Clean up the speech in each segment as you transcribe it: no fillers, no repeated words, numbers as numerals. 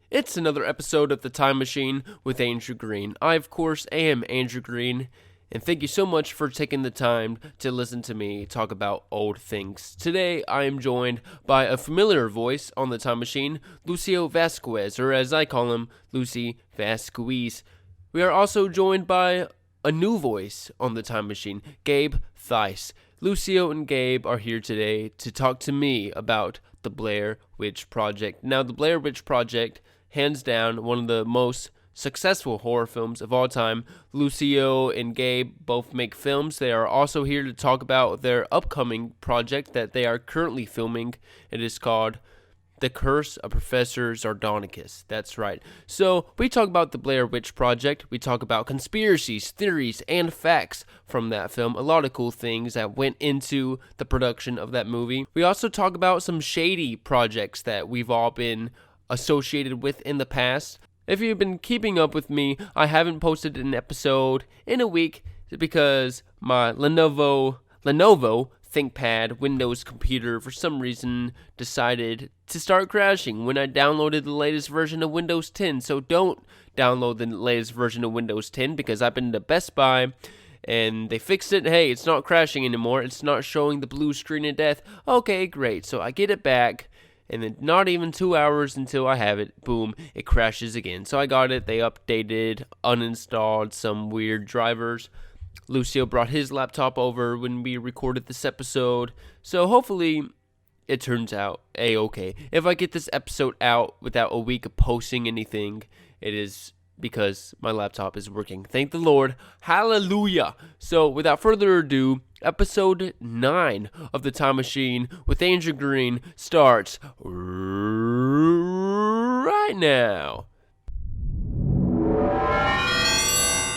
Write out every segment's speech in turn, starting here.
It's another episode of The Time Machine with Andrew Green. I, of course, am Andrew Green, and thank you so much for taking the time to listen to me talk about old things. Today, I am joined by a familiar voice on The Time Machine, Lucio Vasquez, or as I call him, Lucy Vasquez. We are also joined by a new voice on The Time Machine, Gabe Theis. Lucio and Gabe are here today to talk to me about the Blair Witch Project. Now, the Blair Witch Project, hands down, one of the most successful horror films of all time. Lucio and Gabe both make films. They are also here to talk about their upcoming project that they are currently filming. It is called The Curse of Professor Zardonicus. That's right. So, we talk about the Blair Witch Project. We talk about conspiracies, theories, and facts from that film. A lot of cool things that went into the production of that movie. We also talk about some shady projects that we've all been associated with in the past. If you've been keeping up with me, I haven't posted an episode in a week because my Lenovo ThinkPad Windows computer for some reason decided to start crashing when I downloaded the latest version of Windows 10. So don't download the latest version of Windows 10 because I've been to Best Buy and they fixed it. Hey, it's not crashing anymore. It's not showing the blue screen of death. Okay, great. So I get it back. And then not even 2 hours until I have it, boom, it crashes again. So I got it, they updated, uninstalled some weird drivers. Lucio brought his laptop over when we recorded this episode. So hopefully it turns out A-okay. If I get this episode out without a week of posting anything, it is because my laptop is working. Thank the Lord. Hallelujah. So without further ado, episode 9 of The Time Machine with Andrew Green starts right now. Now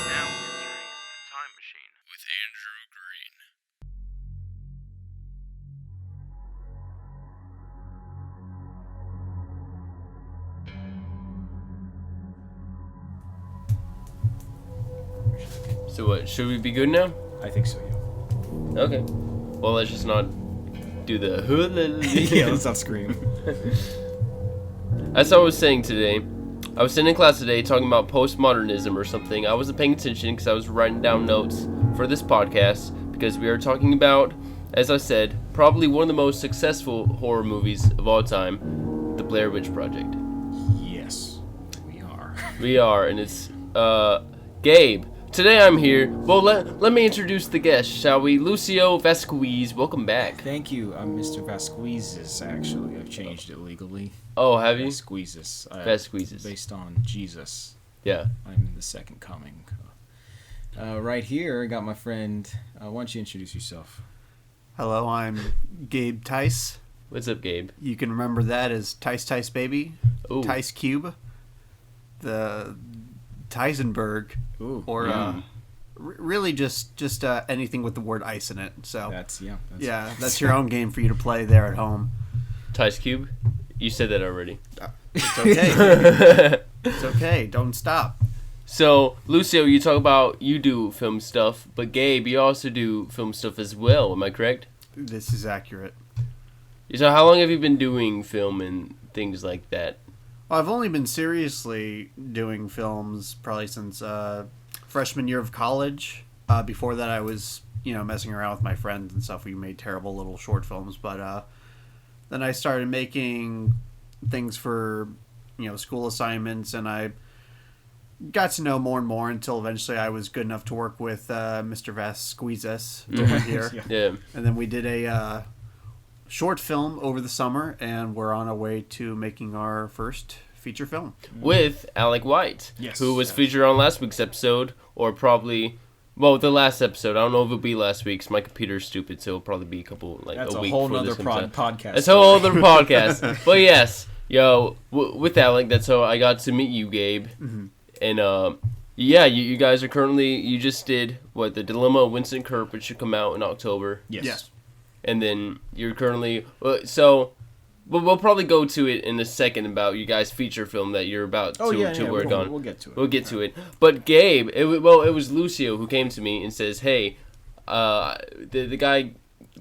entering The Time Machine with Andrew Green. So what, should we be good now? I think so, yeah. Okay. Well, let's just not do the Yeah, let's not scream. As I was saying today, I was sitting in class today talking about postmodernism or something. I wasn't paying attention because I was writing down notes for this podcast because we are talking about, as I said, probably one of the most successful horror movies of all time, The Blair Witch Project. Yes, we are. We are, and it's, Gabe. Today I'm here. Well, let me introduce the guest, shall we? Lucio Vasquez, welcome back. Thank you. I'm Mr. Vasquezes, actually. I've changed it legally. Oh, have you? Vasquezes. Vasquezes. Based on Jesus. Yeah. I'm in the second coming. Right here, I got my friend. Why don't you introduce yourself? Hello, I'm Gabe Theis. What's up, Gabe? You can remember that as Theis Baby, Ooh. Theis Cube, the Theisenberg, Ooh. or really just anything with the word ice in it. So That's that's your own game for you to play there at home. Tice Cube? You said that already. It's okay. It's okay. Don't stop. So, Lucio, you talk about you do film stuff, but Gabe, you also do film stuff as well. Am I correct? This is accurate. So, how long have you been doing film and things like that? Well, I've only been seriously doing films probably since freshman year of college. Before that, I was, messing around with my friends and stuff. We made terrible little short films, but then I started making things for, school assignments, and I got to know more and more until eventually I was good enough to work with Mr. Vasquez over here. Yeah. And then we did a short film over the summer, and we're on our way to making our first feature film. With Alec White, Yes. who was featured on last week's episode, or probably, the last episode. I don't know if it'll be last week's. My computer's stupid, so it'll probably be That's a week a whole before nother this comes out. podcast. It's a whole other podcast. But yes, with Alec, that's how I got to meet you, Gabe. Mm-hmm. And you guys are currently, you just did the Dilemma of Winston Kurp, which should come out in October. Yes. And then you're currently, we'll probably go to it in a second about you guys' feature film that you're about to work on. We'll get to it. We'll get to it. But Gabe, it was Lucio who came to me and says, hey, the guy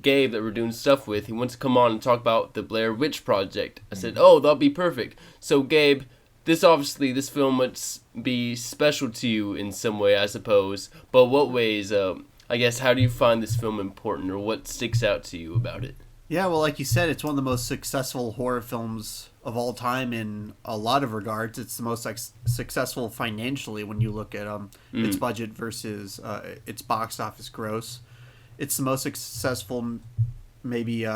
Gabe that we're doing stuff with, he wants to come on and talk about the Blair Witch Project. I said, oh, that'll be perfect. So Gabe, this film must be special to you in some way, I suppose. But what ways? I guess, how do you find this film important, or what sticks out to you about it? Yeah, well, like you said, it's one of the most successful horror films of all time in a lot of regards. It's the most successful financially when you look at its budget versus its box office gross. It's the most successful, maybe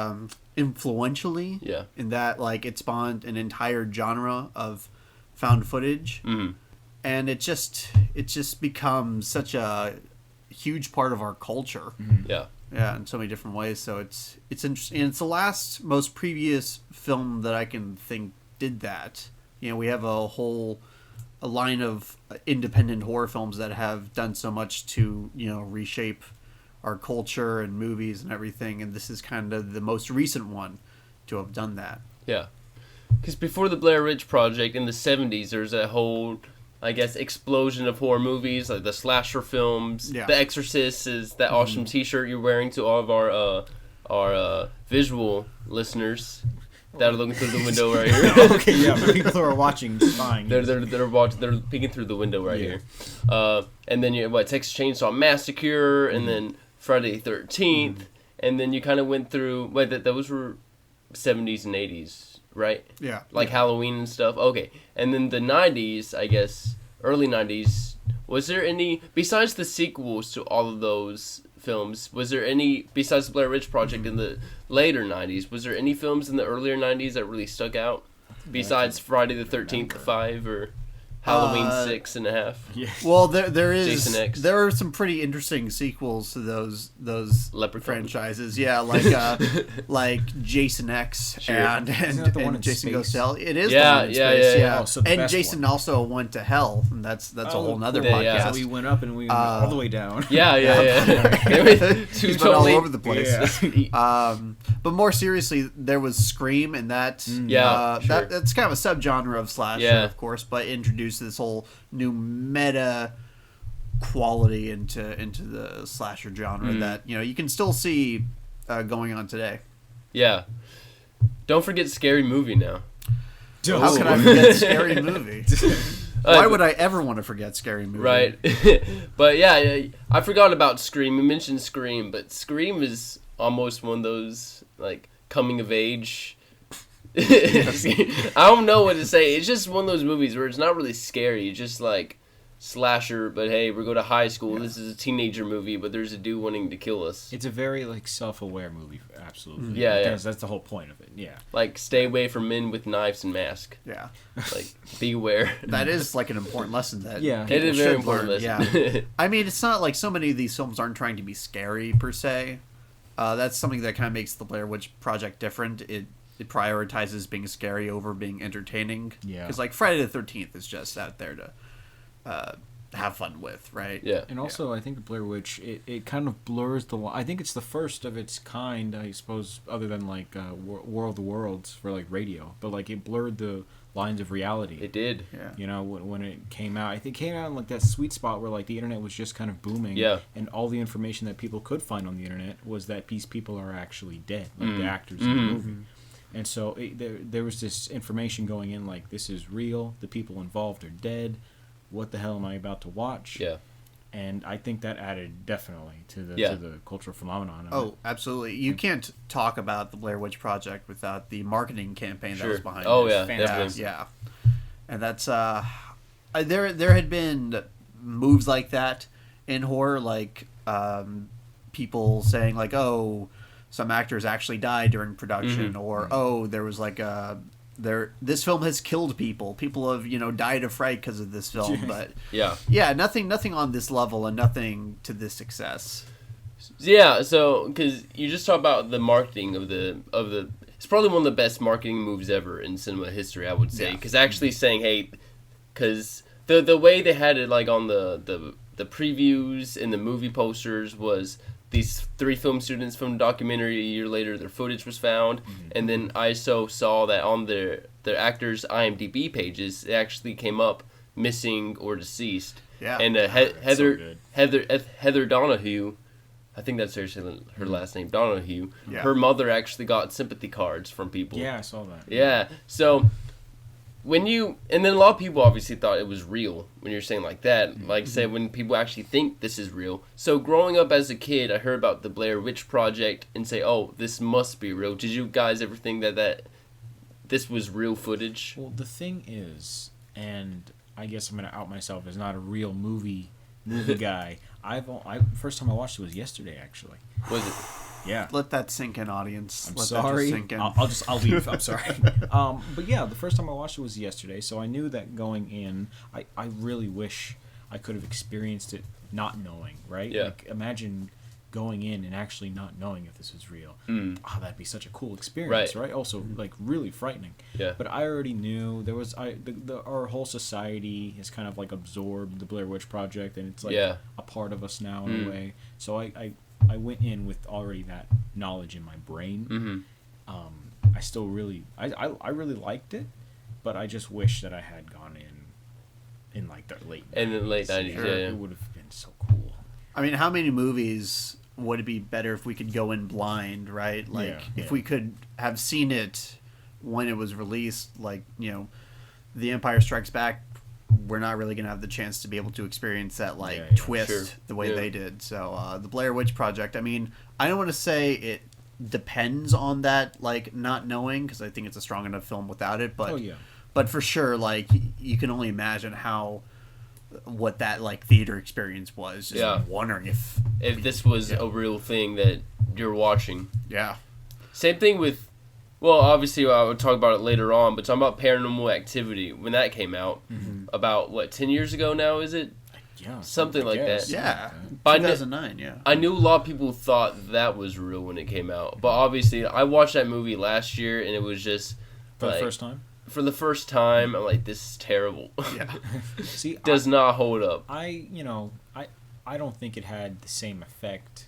influentially, in that like it spawned an entire genre of found footage, and it just becomes such a huge part of our culture. Yeah, in so many different ways. So it's interesting. And it's the last most previous film that I can think did that. You know, we have a line of independent horror films that have done so much to, you know, reshape our culture and movies and everything. And this is kind of the most recent one to have done that. Yeah. Because before the Blair Witch Project in the 70s, there's a whole, I guess, explosion of horror movies, like the slasher films. Yeah. The Exorcist is that awesome T-shirt you're wearing to all of our visual listeners that are looking through the window right here. Okay, yeah, but people who are watching, fine. They're peeking through the window right here. And then you have Texas Chainsaw Massacre, and then Friday the 13th, and then you kind of went through. Those were 70s and 80s. Right? Yeah. Like Halloween and stuff. Okay. And then the 90s, I guess, early 90s, was there any, besides the sequels to all of those films, was there any, besides the Blair Witch Project in the later 90s, was there any films in the earlier 90s that really stuck out? Besides Friday the 13th 5 or Halloween 6.5? Yeah. Well, there is Jason X. there are some pretty interesting sequels to those Leprechaun. franchises. Yeah, like Jason X and Isn't that the one and in Jason space? Goes to Hell. It is Yeah, the one in yeah, space. yeah. Oh, so the and best Jason one. also went to hell, and that's a whole nother cool. podcast. Yeah. So we went up and we went all the way down. Yeah. They were two He's been all totally over the place. Yeah. But more seriously, there was Scream, and that's sure. that's kind of a subgenre of slasher, Yeah. of course, but introduced this whole new meta quality into the slasher genre that, you know, you can still see going on today. Yeah. Don't forget Scary Movie now. How can I forget Scary Movie? Why would I ever want to forget Scary Movie? Right. But yeah, I forgot about Scream. You mentioned Scream, but Scream is almost one of those, like, coming of age. I don't know what to say. It's just one of those movies where it's not really scary. It's just like slasher, but hey, we go to high school. This is a teenager movie, but there's a dude wanting to kill us. It's a very like self-aware movie, absolutely. Yeah. That's the whole point of it. Yeah. Like, stay away from men with knives and masks. Yeah. Like, beware. That is like an important lesson that Yeah. people It is a very should important learn. lesson. Yeah. I mean, it's not like so many of these films aren't trying to be scary per se. That's something that kind of makes the Blair Witch Project different. It prioritizes being scary over being entertaining. Yeah. Because like Friday the 13th is just out there to have fun with, right? Yeah. And also, I think the Blair Witch, it kind of blurs the line. I think it's the first of its kind, I suppose, other than like War of the Worlds for like radio. But like it blurred the lines of reality. It did. Yeah. You know, when it came out, I think it came out in like that sweet spot where like the internet was just kind of booming. Yeah. And all the information that people could find on the internet was that these people are actually dead, like the actors in the movie. And so there was this information going in like, this is real, the people involved are dead, what the hell am I about to watch? Yeah. And I think that added definitely to the cultural phenomenon of Oh, it. absolutely. You can't talk about the Blair Witch Project without the marketing campaign that was behind Oh, it. yeah, Fantastic. definitely. Yeah. And that's there had been moves like that in horror, like people saying like, oh, some actors actually died during production, or oh, there was like this film has killed people. People have, you know, died of fright because of this film. But Yeah. nothing on this level and nothing to this success. Yeah, so because you just talk about the marketing of the it's probably one of the best marketing moves ever in cinema history, I would say. Yeah. Because actually saying, hey, because the way they had it like on the previews and the movie posters was these 3 film students from the documentary. A year later, their footage was found, and then I saw that on their actors' IMDb pages, it actually came up missing or deceased. Yeah. And good. Heather Donahue, I think that's her last name, Donahue. Yeah. Her mother actually got sympathy cards from people. Yeah, I saw that. Yeah. So and then a lot of people obviously thought it was real when you're saying like that. Like, say, when people actually think this is real. So, growing up as a kid, I heard about the Blair Witch Project and say, oh, this must be real. Did you guys ever think that this was real footage? Well, the thing is, and I guess I'm going to out myself as not a real movie guy. First time I watched it was yesterday, actually. Was it? Yeah. Let that sink in, audience. I'm Let sorry. That just sink in. I'll leave. I'm sorry. But yeah, the first time I watched it was yesterday, so I knew that going in, I really wish I could have experienced it not knowing, right? Yeah. Like, imagine going in and actually not knowing if this was real. Oh, that'd be such a cool experience, right? Also, like, really frightening. Yeah. But I already knew there was our whole society has kind of like absorbed the Blair Witch Project, and it's like a part of us now in a way. So I went in with already that knowledge in my brain. I still really I really liked it, but I just wish that I had gone in like the late 90s. In the late 90s, Sure, yeah. It would have been so cool. I mean, how many movies would it be better if we could go in blind, right? Like, if we could have seen it when it was released, like, you know, The Empire Strikes Back, we're not really going to have the chance to be able to experience that, like, twist the way they did. So, the Blair Witch Project, I mean, I don't want to say it depends on that, like, not knowing, because I think it's a strong enough film without it, but, but for sure, like, you can only imagine what that, like, theater experience was. Just wondering if this was a real thing that you're watching. Yeah. Same thing with, well, obviously I would talk about it later on, but talking about Paranormal Activity, when that came out, about, what, 10 years ago now, is it? Yeah. Something like that. Yeah. But 2009, yeah. I knew a lot of people thought that was real when it came out, but obviously I watched that movie last year, and it was just... For the first time? For the first time, I'm like, this is terrible. Yeah. See, Does not hold up. I don't think it had the same effect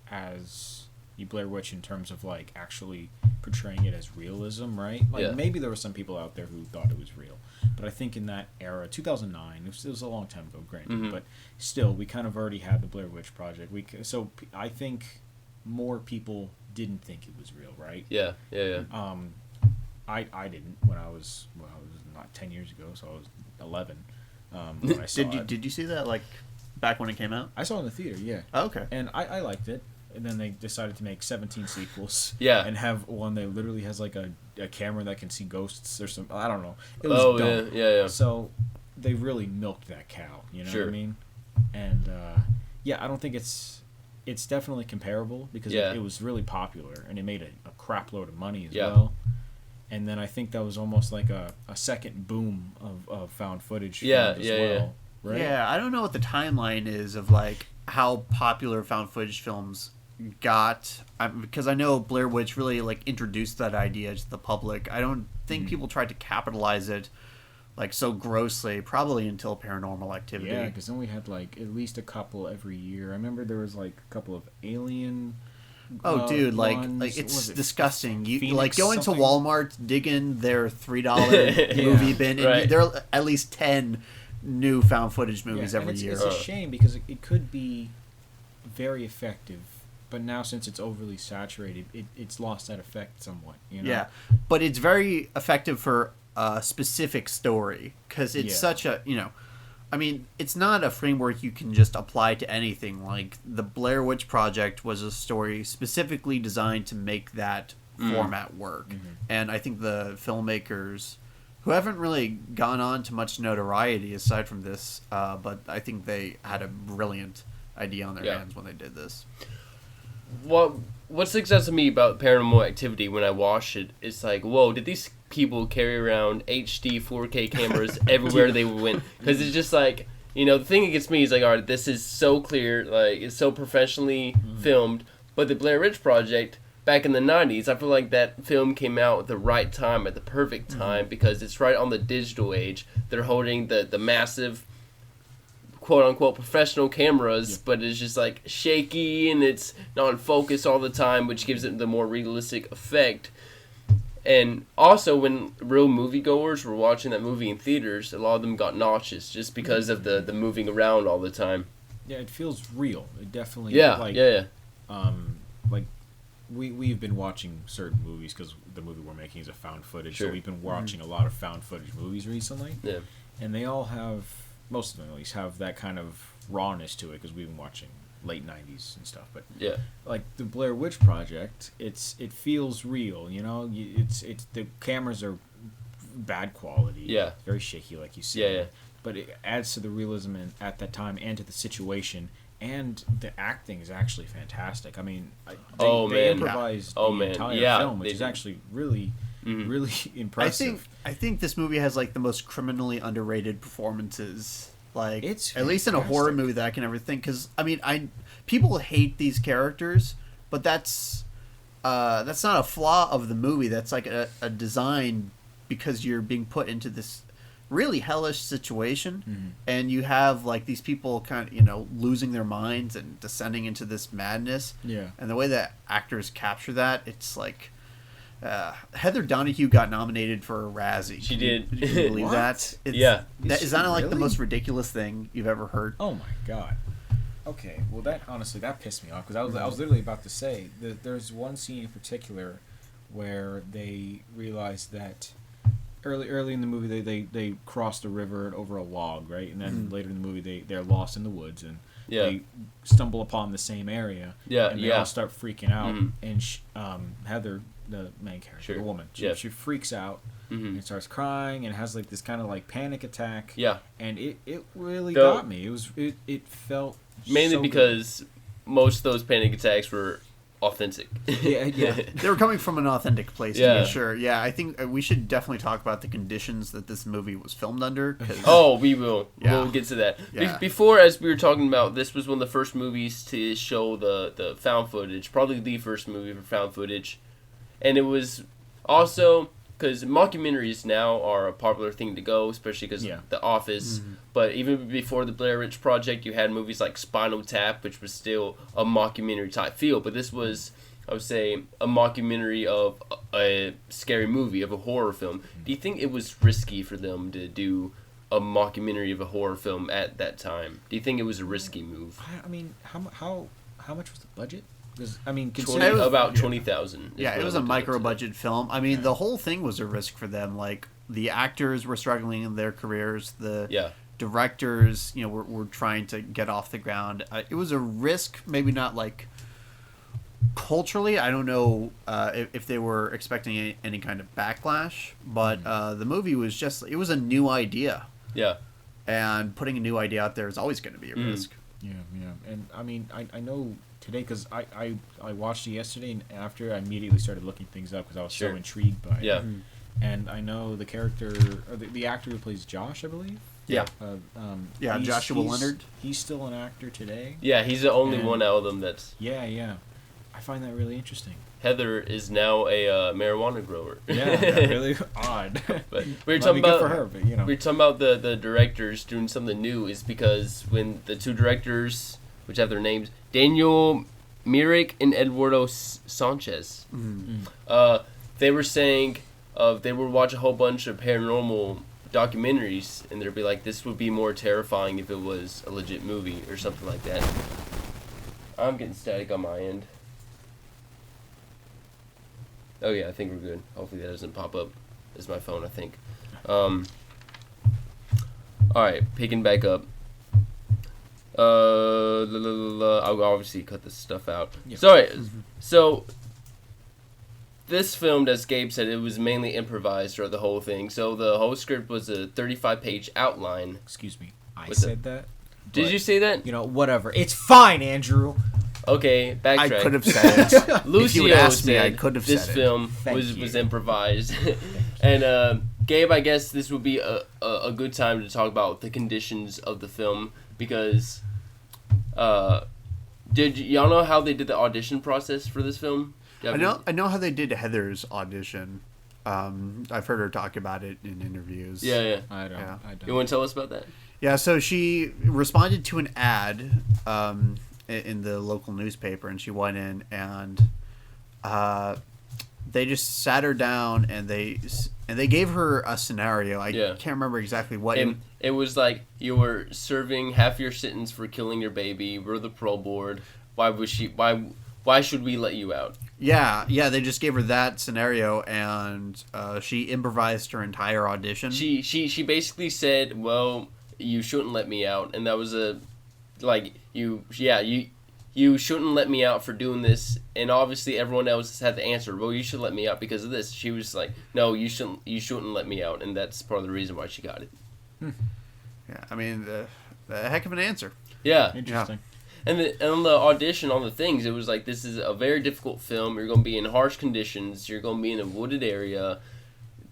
as the Blair Witch in terms of, like, actually portraying it as realism, right? Like, maybe there were some people out there who thought it was real. But I think in that era, 2009, it was a long time ago, granted, but still, we kind of already had the Blair Witch Project. So I think more people didn't think it was real, right? Yeah. I didn't when I was not 10 years ago, so I was 11 when I saw it. Did you see that, like, back when it came out? I saw it in the theater, yeah. Oh, okay. And I liked it. And then they decided to make 17 sequels. Yeah. And have one that literally has, like, a camera that can see ghosts or something. I don't know. It was dumb. Yeah. So they really milked that cow, you know what I mean? And, I don't think it's definitely comparable because it was really popular and it made a crap load of money as well. And then I think that was almost like a second boom of found footage as well. Right? Yeah, I don't know what the timeline is of, like, how popular found footage films got, because I know Blair Witch really, like, introduced that idea to the public. I don't think people tried to capitalize it, like, so grossly, probably until Paranormal Activity. Yeah, because then we had, like, at least a couple every year. I remember there was, like, a couple of Alien... Oh, dude, like it's disgusting. You Phoenix like go into Walmart, dig in their $3 movie bin, and there are at least 10 new found footage movies every year. It's a shame because it could be very effective, but now since it's overly saturated, it's lost that effect somewhat. You know? Yeah, but it's very effective for a specific story because it's such a I mean, it's not a framework you can just apply to anything. Like, the Blair Witch Project was a story specifically designed to make that format work. And I think the filmmakers, who haven't really gone on to much notoriety aside from this, but I think they had a brilliant idea on their hands when they did this. What sticks out to me about Paranormal Activity when I watched it is like, whoa, did these people carry around HD 4K cameras everywhere they went? Because it's just like, the thing that gets me is like, all right, this is so clear, like, it's so professionally filmed, but the Blair Witch Project, back in the 90s, I feel like that film came out at the right time, at the perfect time, because it's right on the digital age. They're holding the massive quote-unquote professional cameras, but it's just like shaky and it's not in focus all the time, which gives it the more realistic effect. And also, when real moviegoers were watching that movie in theaters, a lot of them got nauseous just because of the moving around all the time. Yeah, it feels real. It definitely like we've been watching certain movies because the movie we're making is a found footage. Sure. So we've been watching a lot of found footage movies recently. Yeah. And they all have, most of them at least, have that kind of rawness to it because we've been watching late 90s and stuff. But Yeah. like the Blair Witch Project, it feels real, you know? It's the cameras are bad quality. Yeah. Very shaky, like you said. Yeah. But it adds to the realism at that time and to the situation. And the acting is actually fantastic. I mean, they improvised the entire film, which is actually really, really impressive. I think this movie has like the most criminally underrated performances. Like, It's at least in a horror fantastic. movie that I can ever think. Because I mean, people hate these characters, but that's not a flaw of the movie. That's like a design because you're being put into this really hellish situation, and you have like these people kind of losing their minds and descending into this madness. Yeah. And the way that actors capture that, it's like Heather Donahue got nominated for a Razzie. She did. Can you believe What? that? Yeah. Is that like the really? most ridiculous thing you've ever heard? Oh my god. Okay, well that pissed me off because I was literally about to say that there's one scene in particular where they realized that early in the movie they cross the river over a log, right? And then later in the movie they're lost in the woods and they stumble upon the same area. And they all start freaking out. And Heather, the main character, the woman, she freaks out and starts crying and has like this kind of like panic attack. Yeah. And it really got me. It felt Mainly so because most of those panic attacks were authentic. good. Yeah. They were coming from an authentic place, to Yeah. be sure. Yeah, I think we should definitely talk about the conditions that this movie was filmed under. 'Cause Oh, we will. Yeah. We'll get to that. Yeah. Before, as we were talking about, this was one of the first movies to show the found footage. Probably the first movie for found footage. And it was also... Because mockumentaries now are a popular thing to go, especially because The Office. But even before the Blair Witch Project, you had movies like Spinal Tap, which was still a mockumentary type feel. But this was, I would say, a mockumentary of a scary movie, of a horror film. Do you think it was risky for them to do a mockumentary of a horror film at that time? Do you think it was a risky move? I mean, how much was the budget? Because I mean, 20, considering about 20,000. Yeah, it was a micro-budget film. I mean, the whole thing was a risk for them. Like, the actors were struggling in their careers. The directors, were trying to get off the ground. It was a risk, maybe not, like, culturally. I don't know if they were expecting any kind of backlash. But the movie was just... It was a new idea. Yeah. And putting a new idea out there is always going to be a risk. Yeah. And I mean, I know... Today, because I watched it yesterday, and after I immediately started looking things up because I was so intrigued by it. Yeah. And I know the character, or the actor who plays Josh, I believe. Yeah. Joshua Leonard. He's still an actor today. Yeah, he's the only one out of them that's... Yeah. I find that really interesting. Heather is now a marijuana grower. Yeah, really odd. But we were Might talking be good about for her, but, we were talking about the directors doing something new is because when the two directors, which have their names, Daniel Myrick and Eduardo Sanchez, they were saying they would watch a whole bunch of paranormal documentaries and they'd be like, this would be more terrifying if it was a legit movie or something like that. I'm getting static on my end. Oh yeah, I think we're good. Hopefully that doesn't pop up. It's my phone, I think. Alright, picking back up. I'll obviously cut this stuff out. Yeah. So this film, as Gabe said, it was mainly improvised throughout the whole thing. So the whole script was a 35-page outline. Excuse me. I What's said that. Did you say that? Whatever. It's fine, Andrew. Okay, backtrack. I could have said it. Lucio if you would ask me, said I could have this said it. film Thank was you. improvised. And Gabe, I guess this would be a good time to talk about the conditions of the film because did y'all know how they did the audition process for this film? I know how they did Heather's audition. I've heard her talk about it in interviews. Yeah. I don't. Yeah. You want to tell us about that? Yeah, so she responded to an ad in the local newspaper, and she went in, and they just sat her down, and they gave her a scenario. I can't remember exactly what. It was like you were serving half your sentence for killing your baby. We're the parole board. Why Why should we let you out? Yeah, they just gave her that scenario, and she improvised her entire audition. She basically said, "Well, you shouldn't let me out," and that was you shouldn't let me out for doing this. And obviously, everyone else had to answer, "Well, you should let me out because of this." She was like, "No, you shouldn't let me out," and that's part of the reason why she got it. Yeah, I mean, the heck of an answer. Yeah, Interesting. And on the audition, on the things, it was like, this is a very difficult film. You're going to be in harsh conditions. You're going to be in a wooded area.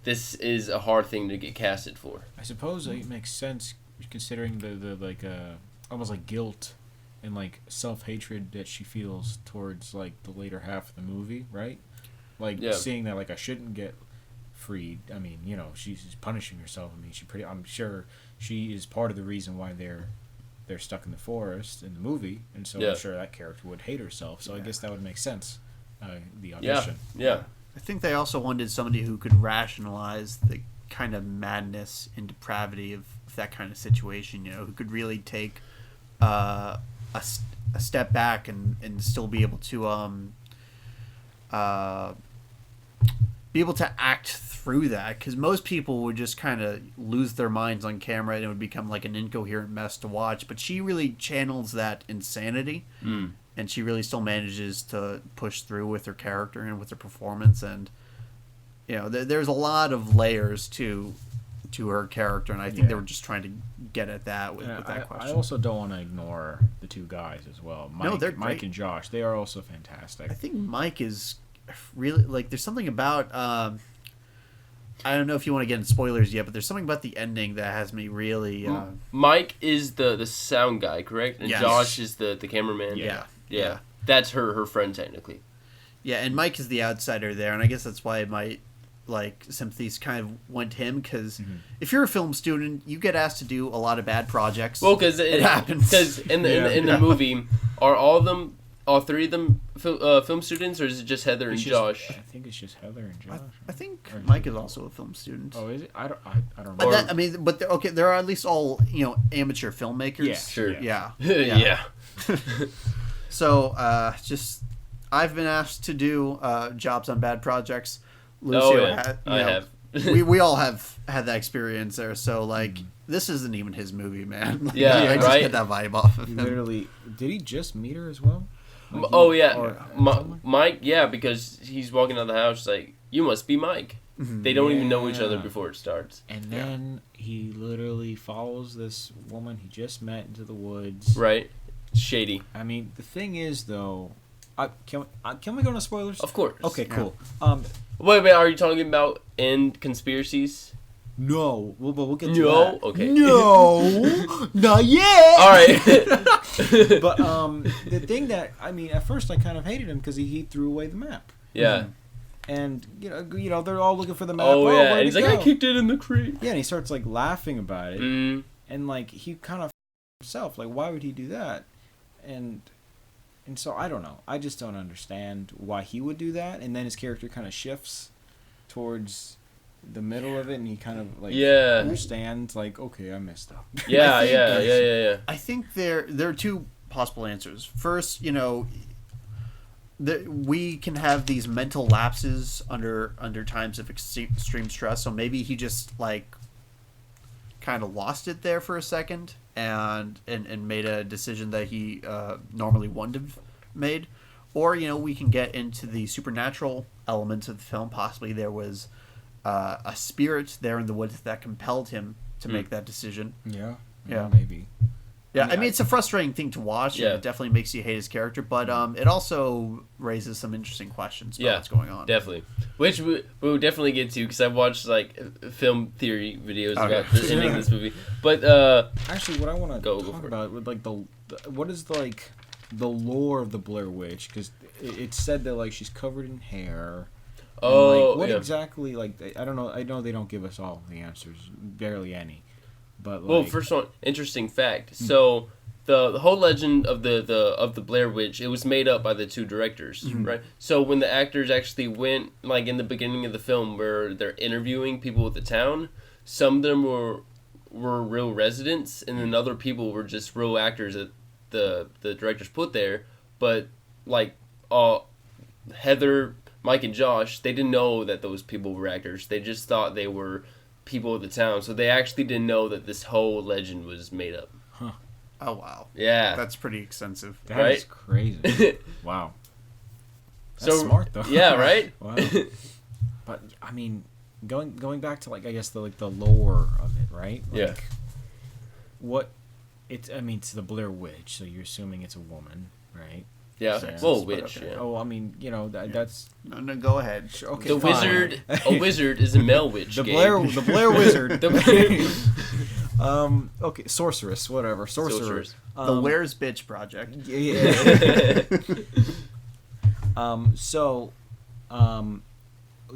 This is a hard thing to get casted for. I suppose it makes sense considering the like almost like guilt and like self-hatred that she feels towards like the later half of the movie, right? Like seeing that like I shouldn't get freed. I mean, you know, she's punishing herself. I mean, I'm sure she is part of the reason why they're stuck in the forest in the movie, and so I'm sure that character would hate herself. So I guess that would make sense. The audition. Yeah. I think they also wanted somebody who could rationalize the kind of madness and depravity of that kind of situation. You know, who could really take a step back and still be able to act through that, because most people would just kind of lose their minds on camera and it would become like an incoherent mess to watch. But she really channels that insanity, and she really still manages to push through with her character and with her performance. And you know, there's a lot of layers to her character, and I think they were just trying to get at that with that question. I also don't want to ignore the two guys as well. They're Mike great. And Josh. They are also fantastic. I think Mike is really, like, there's something about I don't know if you want to get in spoilers yet, but there's something about the ending that has me really Mike is the sound guy, correct? And Yes. Josh is the cameraman. Yeah. That's her friend technically. Yeah, and Mike is the outsider there, and I guess that's why my sympathies kind of went to him, because if you're a film student, you get asked to do a lot of bad projects. Well, because it happens. Because in the movie, are all three of them film students, or is it just Heather and Josh? I think it's just Heather and Josh. I think Mike is also a film student. Oh, is it? I don't know. But they're at least all, you know, amateur filmmakers. Yeah, Sure. Yeah. Yeah. So, I've been asked to do jobs on bad projects. Lucio I have. we all have had that experience there. So, like, this isn't even his movie, man. Like, Yeah, I just right? get that vibe off of him. Literally, did he just meet her as well? Mike, because he's walking out of the house like, you must be Mike. They don't even know each other before it starts. And then he literally follows this woman he just met into the woods. Right? Shady. I mean, the thing is, though, can we go into spoilers? Of course. Okay, cool. Wait, are you talking about end Conspiracies? No, we'll get to No? that. Okay. No, not yet. All right. But the thing that, I mean, at first I kind of hated him because he threw away the map. Yeah. And you know they're all looking for the map. Oh yeah, and where'd he's it like, go? I kicked it in the creek. Yeah, and he starts like laughing about it, Mm. and like he kind of himself, like why would he do that? And so I don't know. I just don't understand why he would do that. And then his character kind of shifts towards the middle of it, and he kind of like understands, like, okay, I messed up. Yeah. I think there are two possible answers. First, you know, we can have these mental lapses under times of extreme stress. So maybe he just like kind of lost it there for a second and made a decision that he normally wouldn't have made. Or, you know, we can get into the supernatural elements of the film. Possibly there was a spirit there in the woods that compelled him to make that decision. Yeah, Yeah, maybe. I mean, it's a frustrating thing to watch, and it definitely makes you hate his character, but it also raises some interesting questions about what's going on. Definitely. Which we'll definitely get to, because I've watched, like, film theory videos about the ending of this movie. But, actually, what I want to talk about, with like, what is, like, the lore of the Blair Witch? Because it's said that, like, she's covered in hair. Oh, like, what exactly, like, I don't know. I know they don't give us all the answers, barely any. But like, well, first one, interesting fact. So the whole legend of the Blair Witch, it was made up by the two directors, right? So when the actors actually went, like in the beginning of the film, where they're interviewing people with the town, some of them were real residents, and then other people were just real actors that the directors put there. But like Heather, Mike, and Josh, they didn't know that those people were actors. They just thought they were people of the town. So they actually didn't know that this whole legend was made up. Huh. Oh, wow. Yeah. That's pretty extensive. That Right? is crazy. Wow. That's So smart though. Yeah, right? Wow. But I mean, going back to like I guess the lore of it, right? Like, Yeah. What it's it's the Blair Witch, so you're assuming it's a woman, right? Yeah. Sexist, Well, but witch, okay. yeah. Oh, I mean, that's No, go ahead. okay. The fine. wizard, a wizard is a male witch. The Gabe. Blair Wizard. The- Okay, sorceress, whatever, sorcerer. Sorcerers. The Where's Bitch Project. Yeah.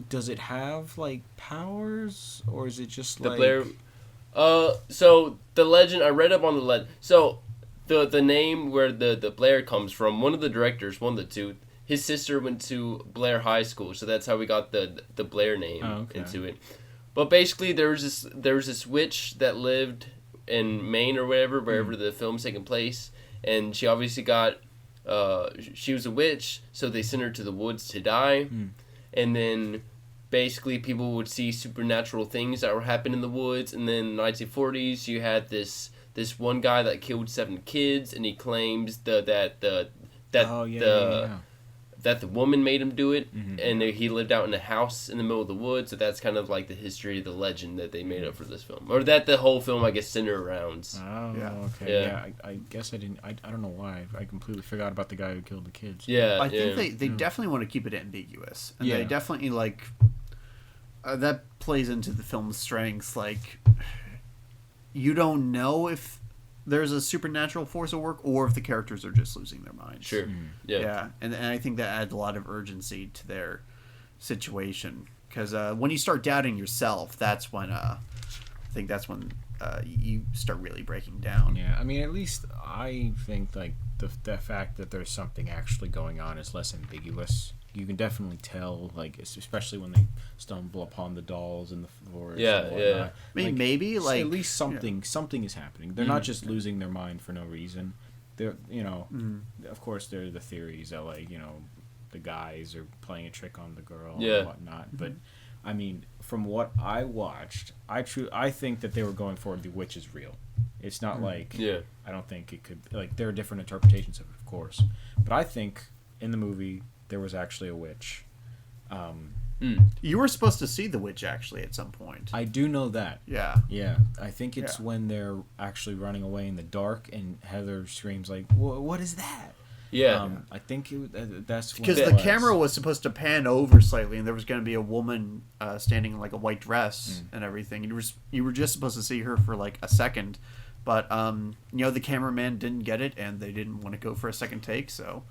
Does it have like powers, or is it just The like Blair. So the legend, I read up on the legend. So the name where the Blair comes from, one of the directors, one of the two, his sister went to Blair High School, so that's how we got the Blair name into it. But basically, there was this witch that lived in Maine or wherever the film's taking place, and she obviously got she was a witch, so they sent her to the woods to die, and then basically people would see supernatural things that were happening in the woods, and then in the 1940s you had this one guy that killed 7 kids, and he claims that the woman made him do it, and he lived out in a house in the middle of the woods. So that's kind of like the history, the legend that they made up for this film, or that the whole film I guess centered around. Oh, Yeah. okay. Yeah. Yeah, I guess I didn't. I don't know why. I completely forgot about the guy who killed the kids. Yeah, I think they definitely want to keep it ambiguous. And they Yeah. definitely, like... that plays into the film's strengths. Like, you don't know if there's a supernatural force at work or if the characters are just losing their minds. Sure. Yeah. And I think that adds a lot of urgency to their situation. Because when you start doubting yourself, that's when you start really breaking down. Yeah, I mean, at least I think like the fact that there's something actually going on is less ambiguous. You can definitely tell, like especially when they stumble upon the dolls in the forest. Yeah, and yeah. whatnot. I mean, maybe, at like... least something is happening. They're not just losing their mind for no reason. They're of course there are the theories that like the guys are playing a trick on the girl and whatnot. But I mean, from what I watched, I think that they were going for the witch is real. It's not like I don't think it could like there are different interpretations of it, of course, but I think in the movie there was actually a witch. You were supposed to see the witch, actually, at some point. I do know that. Yeah. Yeah, I think it's Yeah. when they're actually running away in the dark, and Heather screams like, "What is that?" Yeah. I think that's what Because it the was. camera was supposed to pan over slightly, and there was going to be a woman standing in like a white dress and everything. You were just supposed to see her for like a second, but the cameraman didn't get it, and they didn't want to go for a second take, so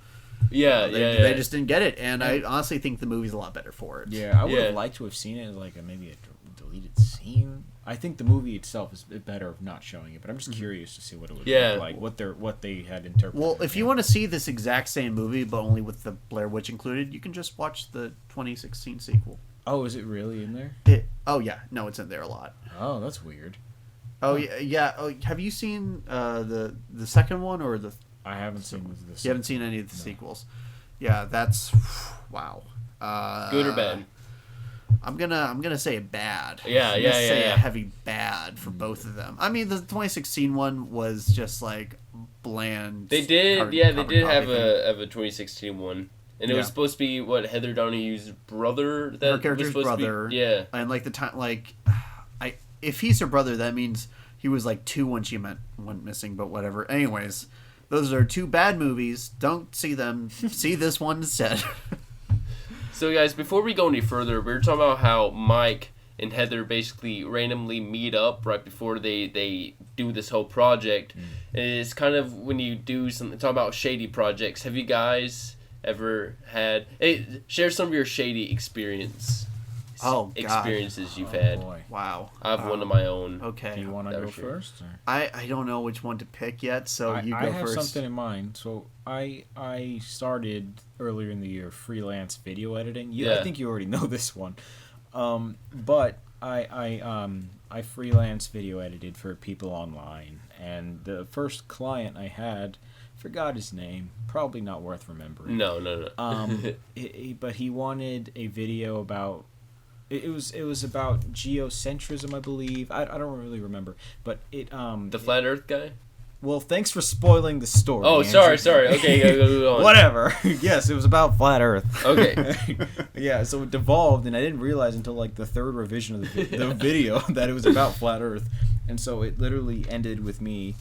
they just didn't get it. And I honestly think the movie's a lot better for it. Yeah, I would have liked to have seen it as like maybe a deleted scene. I think the movie itself is better of not showing it, but I'm just curious to see what it would look like, what they had interpreted. Well, if you want to see this exact same movie, but only with the Blair Witch included, you can just watch the 2016 sequel. Oh, is it really in there? No, it's in there a lot. Oh, that's weird. Oh yeah. Oh, have you seen the second one or the? I haven't seen this. You haven't seen any of the sequels. Yeah, that's wow. Good or bad? I'm gonna say bad. Yeah, I'm yeah, gonna say yeah. a heavy bad for both of them. I mean, the 2016 one was just like bland. They did carbon have copy thing. a 2016 one. And it was supposed to be what Heather Donahue's brother. That Her character's was supposed brother. To be, yeah. And like the time, if he's her brother, that means he was like 2 when she went missing. But whatever. Anyways, those are 2 bad movies. Don't see them. See this one instead. So guys, before we go any further, we were talking about how Mike and Heather basically randomly meet up right before they do this whole project. And it's kind of when you do something, talk about shady projects. Have you guys ever had? Hey, share some of your shady experiences you've had. Boy. Wow. I have one of my own. Okay. Do you want to go sure. first? Or? I don't know which one to pick yet, so you go I have first. something in mind. So I started earlier in the year freelance video editing. I think you already know this one, but I freelance video edited for people online, and the first client I had Forgot his name. Probably not worth remembering. No. But he wanted a video about. It was about geocentrism, I believe. I don't really remember, but it The flat Earth guy. Well, thanks for spoiling the story. Oh, Andrew. sorry. Okay, go on. Whatever. Yes, it was about flat Earth. Okay. Yeah, so it devolved, and I didn't realize until like the third revision of the video that it was about flat Earth, and so it literally ended with me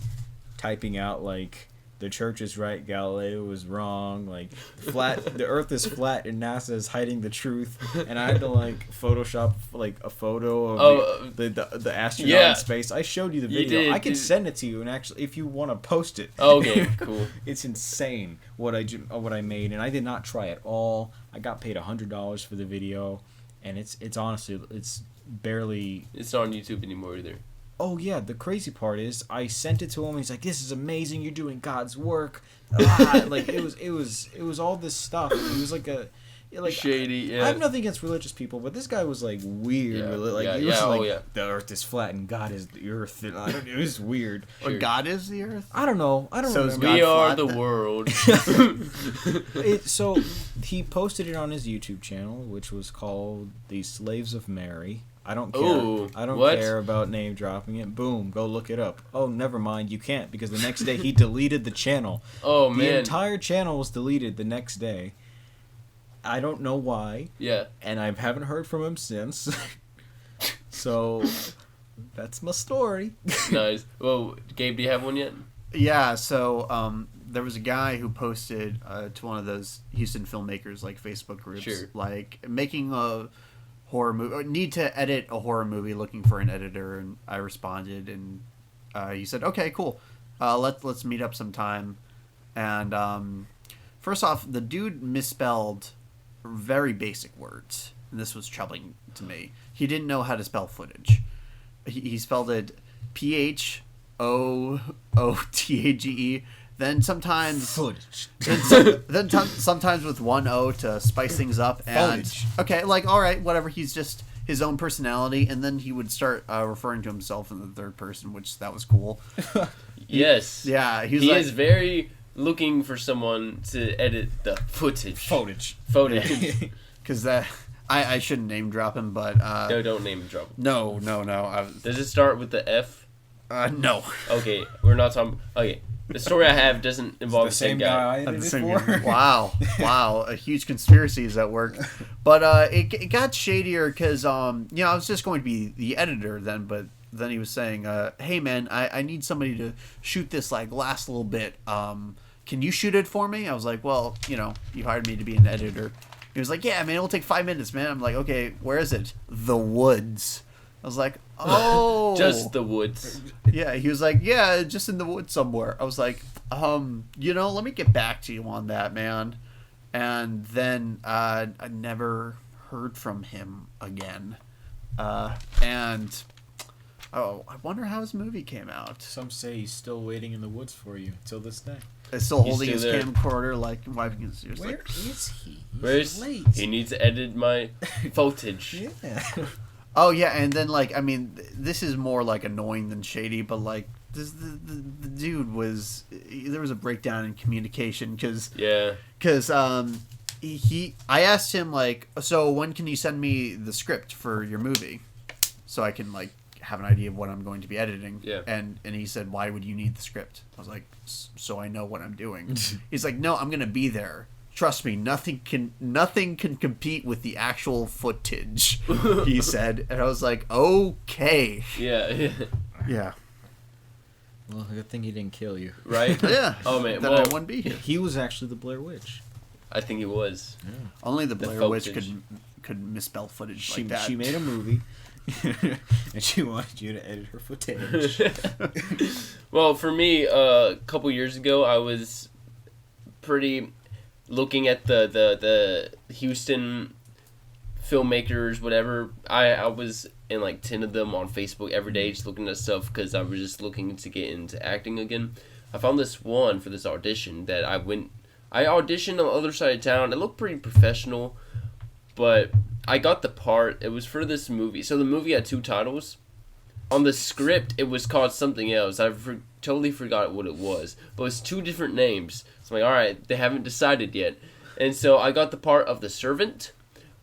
typing out like, the church is right, Galileo was wrong, like the Earth is flat and NASA is hiding the truth, and I had to like Photoshop like a photo of the astronaut in space. I showed you the video. I can send it to you, and actually, if you want to post it. Okay, cool. It's insane what I made, and I did not try at all. I got paid $100 for the video, and it's honestly barely. It's not on YouTube anymore either. Oh yeah, the crazy part is I sent it to him. He's like, "This is amazing. You're doing God's work." Like it was all this stuff. He was like shady. Yeah. I have nothing against religious people, but this guy was like weird. He was like, the Earth is flat and God is the Earth. And it was weird. Or God is the Earth? I don't know. So remember. We are flat the then? world. So he posted it on his YouTube channel, which was called "The Slaves of Mary." I don't care. Ooh, I don't what? care about name dropping it. Boom, go look it up. Oh, never mind, you can't, because the next day he deleted the channel. Oh, The man. entire channel was deleted the next day. I don't know why. Yeah. And I haven't heard from him since. So that's my story. Nice. Well, Gabe, do you have one yet? Yeah, so there was a guy who posted to one of those Houston filmmakers like Facebook groups, Sure. like making a horror movie, or need to edit a horror movie, looking for an editor, and I responded, and he said, "Okay, cool, let's meet up sometime." And first off, the dude misspelled very basic words, and this was troubling to me. He didn't know how to spell footage. He spelled it PHOOTAGE. Then sometimes Footage. sometimes with one O to spice things up. And Footage. okay, like, all right, whatever. He's just his own personality, and then he would start referring to himself in the third person, which that was cool. Yes. Yeah, he was He like, is very looking for someone to edit the footage. Footage. because that I shouldn't name drop him, but No, don't name drop. no. Does it start with the F? No. Okay, we're not talking. Okay, the story I have doesn't involve the same guy. I edited The same for. guy. Wow, a huge conspiracy is at work. But it got shadier because I was just going to be the editor then, but then he was saying, "Hey man, I need somebody to shoot this like last little bit. Can you shoot it for me?" I was like, "Well, you hired me to be an editor." He was like, "Yeah, man, it'll take 5 minutes, man." I'm like, "Okay, where is it?" The woods. I was like, "Oh, Just the woods. yeah." He was like, "Yeah, just in the woods somewhere." I was like, let me get back to you on that, man." And then I never heard from him again. And I wonder how his movie came out. Some say he's still waiting in the woods for you till this day. Is still He's holding still his there. camcorder, like wiping his ears. Where Like, is he? Where's late. he needs to edit my footage. Yeah. oh yeah, and then like this is more like annoying than shady, but like the dude was there was a breakdown in communication because Yeah. I asked him like, so when can you send me the script for your movie so I can like have an idea of what I'm going to be editing. Yeah. And he said, "Why would you need the script?" I was like, "So I know what I'm doing." He's like, "No, I'm gonna be there. Trust me, nothing can compete with the actual footage," he said. And I was like, "Okay." Yeah. Yeah. Well, good thing he didn't kill you. Right? Yeah. Oh, man. Then Well, I wouldn't be here. He was actually the Blair Witch. I think he was. Only the Blair Witch footage. could misspell footage like that. She made a movie, and she wanted you to edit her footage. Well, for me, a couple years ago, I was pretty looking at the Houston filmmakers, whatever. I was in like 10 of them on Facebook every day, just looking at stuff because I was just looking to get into acting again. I found this one for this audition that I auditioned on the other side of town. It looked pretty professional, but I got the part. It was for this movie. So the movie had two titles. on the script it was called something else. I totally forgot what it was, but it's 2 different names. So I'm like, all right, they haven't decided yet. And so I got the part of the servant,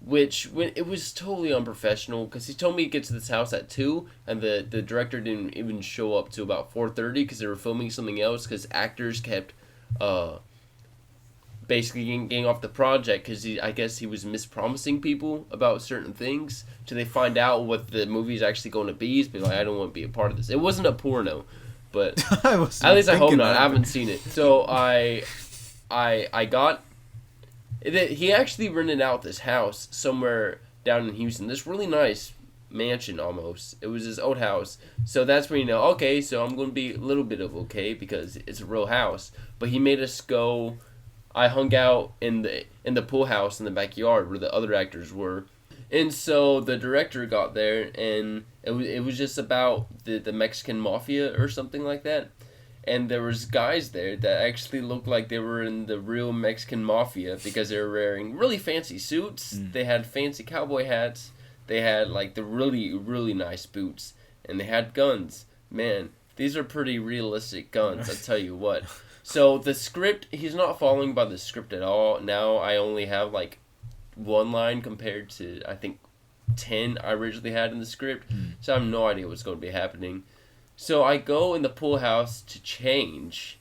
which when it was totally unprofessional because he told me to get to this house at 2, and the director didn't even show up to about 4:30 because they were filming something else because actors kept basically getting off the project because I guess he was mispromising people about certain things till they find out what the movie is actually going to be. Be like, I don't want to be a part of this. It wasn't a porno, but at least I hope not. I haven't seen it, so I got. He actually rented out this house somewhere down in Houston. This really nice mansion almost. It was his old house. So that's where you know, okay, so I'm going to be a little bit of okay because it's a real house. But he made us go. I hung out in the pool house in the backyard where the other actors were. And so the director got there and it was just about the Mexican mafia or something like that. And there was guys there that actually looked like they were in the real Mexican mafia because they were wearing really fancy suits. They had fancy cowboy hats. They had like the really, really nice boots. And they had guns. Man, these are pretty realistic guns, I'll tell you what. So the script, he's not following by the script at all. Now I only have like 1 line compared to, I think, 10 I originally had in the script. So I have no idea what's going to be happening. So I go in the pool house to change,